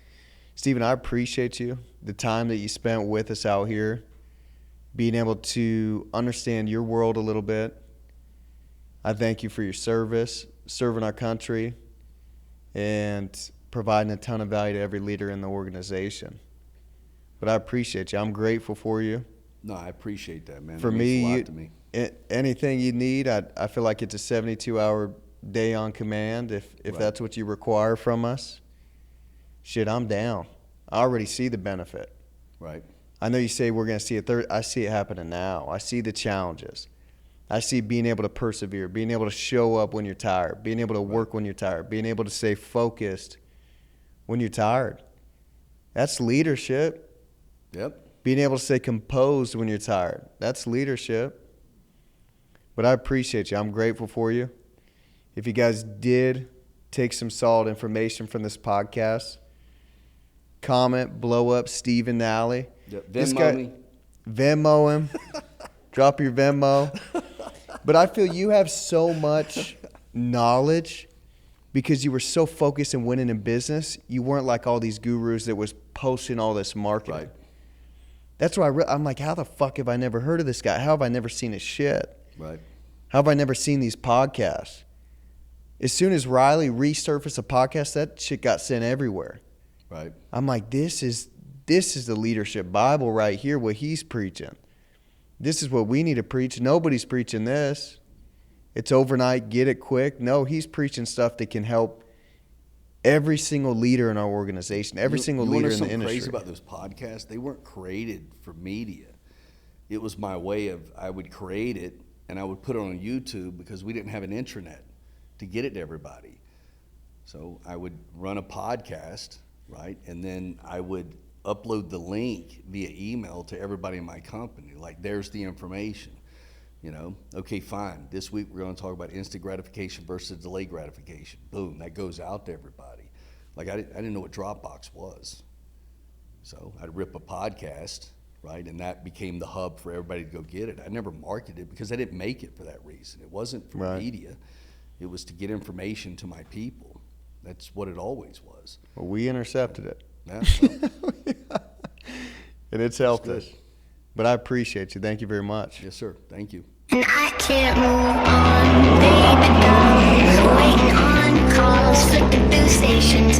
[SPEAKER 3] Stephen, I appreciate you, the time that you spent with us out here, being able to understand your world a little bit. I thank you for your service, serving our country, and providing a ton of value to every leader in the organization. But I appreciate you. I'm grateful for you.
[SPEAKER 1] No, I appreciate that, man.
[SPEAKER 3] For
[SPEAKER 1] It means
[SPEAKER 3] me,
[SPEAKER 1] a lot to me.
[SPEAKER 3] Anything you need, I feel like it's a 72-hour day on command. If
[SPEAKER 1] Right.
[SPEAKER 3] that's what you require from us, shit, I'm down. I already see the benefit.
[SPEAKER 1] Right.
[SPEAKER 3] I know you say we're going to see it. I see it happening now. I see the challenges. I see being able to persevere, being able to show up when you're tired, being able to work when you're tired, being able to stay focused when you're tired. That's leadership.
[SPEAKER 1] Yep.
[SPEAKER 3] Being able to stay composed when you're tired. That's leadership. But I appreciate you. I'm grateful for you. If you guys did take some solid information from this podcast, comment, blow up Stephen Nalley.
[SPEAKER 1] Yep.
[SPEAKER 3] This
[SPEAKER 1] Venmo
[SPEAKER 3] guy-
[SPEAKER 1] me.
[SPEAKER 3] Venmo him. Drop your Venmo. But I feel you have so much knowledge because you were so focused in winning in business. You weren't like all these gurus that was posting all this marketing.
[SPEAKER 1] Right.
[SPEAKER 3] That's why I'm like, how the fuck have I never heard of this guy? How have I never seen his shit?
[SPEAKER 1] Right.
[SPEAKER 3] How have I never seen these podcasts? As soon as Riley resurfaced a podcast, that shit got sent everywhere.
[SPEAKER 1] Right.
[SPEAKER 3] I'm like, this is the leadership Bible right here, what he's preaching. This is what we need to preach. Nobody's preaching this. It's overnight, get it quick. No, he's preaching stuff that can help every single leader in our organization, every single leader in the industry.
[SPEAKER 1] Crazy about those podcasts? They weren't created for media. It was my way of, I would create it and I would put it on YouTube because we didn't have an intranet to get it to everybody. So I would run a podcast, right? And then I would upload the link via email to everybody in my company. Like, there's the information. You know, okay, fine. This week we're going to talk about instant gratification versus delayed gratification. Boom, that goes out to everybody. Like, I didn't know what Dropbox was. So I'd rip a podcast, right? And that became the hub for everybody to go get it. I never marketed it because I didn't make it for that reason. It wasn't for
[SPEAKER 3] Right.
[SPEAKER 1] media. It was to get information to my people. That's what it always was.
[SPEAKER 3] Well, we intercepted it.
[SPEAKER 1] Yeah, so,
[SPEAKER 3] And it's helped
[SPEAKER 1] good.
[SPEAKER 3] us. But I appreciate you. Thank you very much.
[SPEAKER 1] yes, sir. Thank you.
[SPEAKER 2] And I can't move on, baby girl. Waiting on calls, flipping through stations.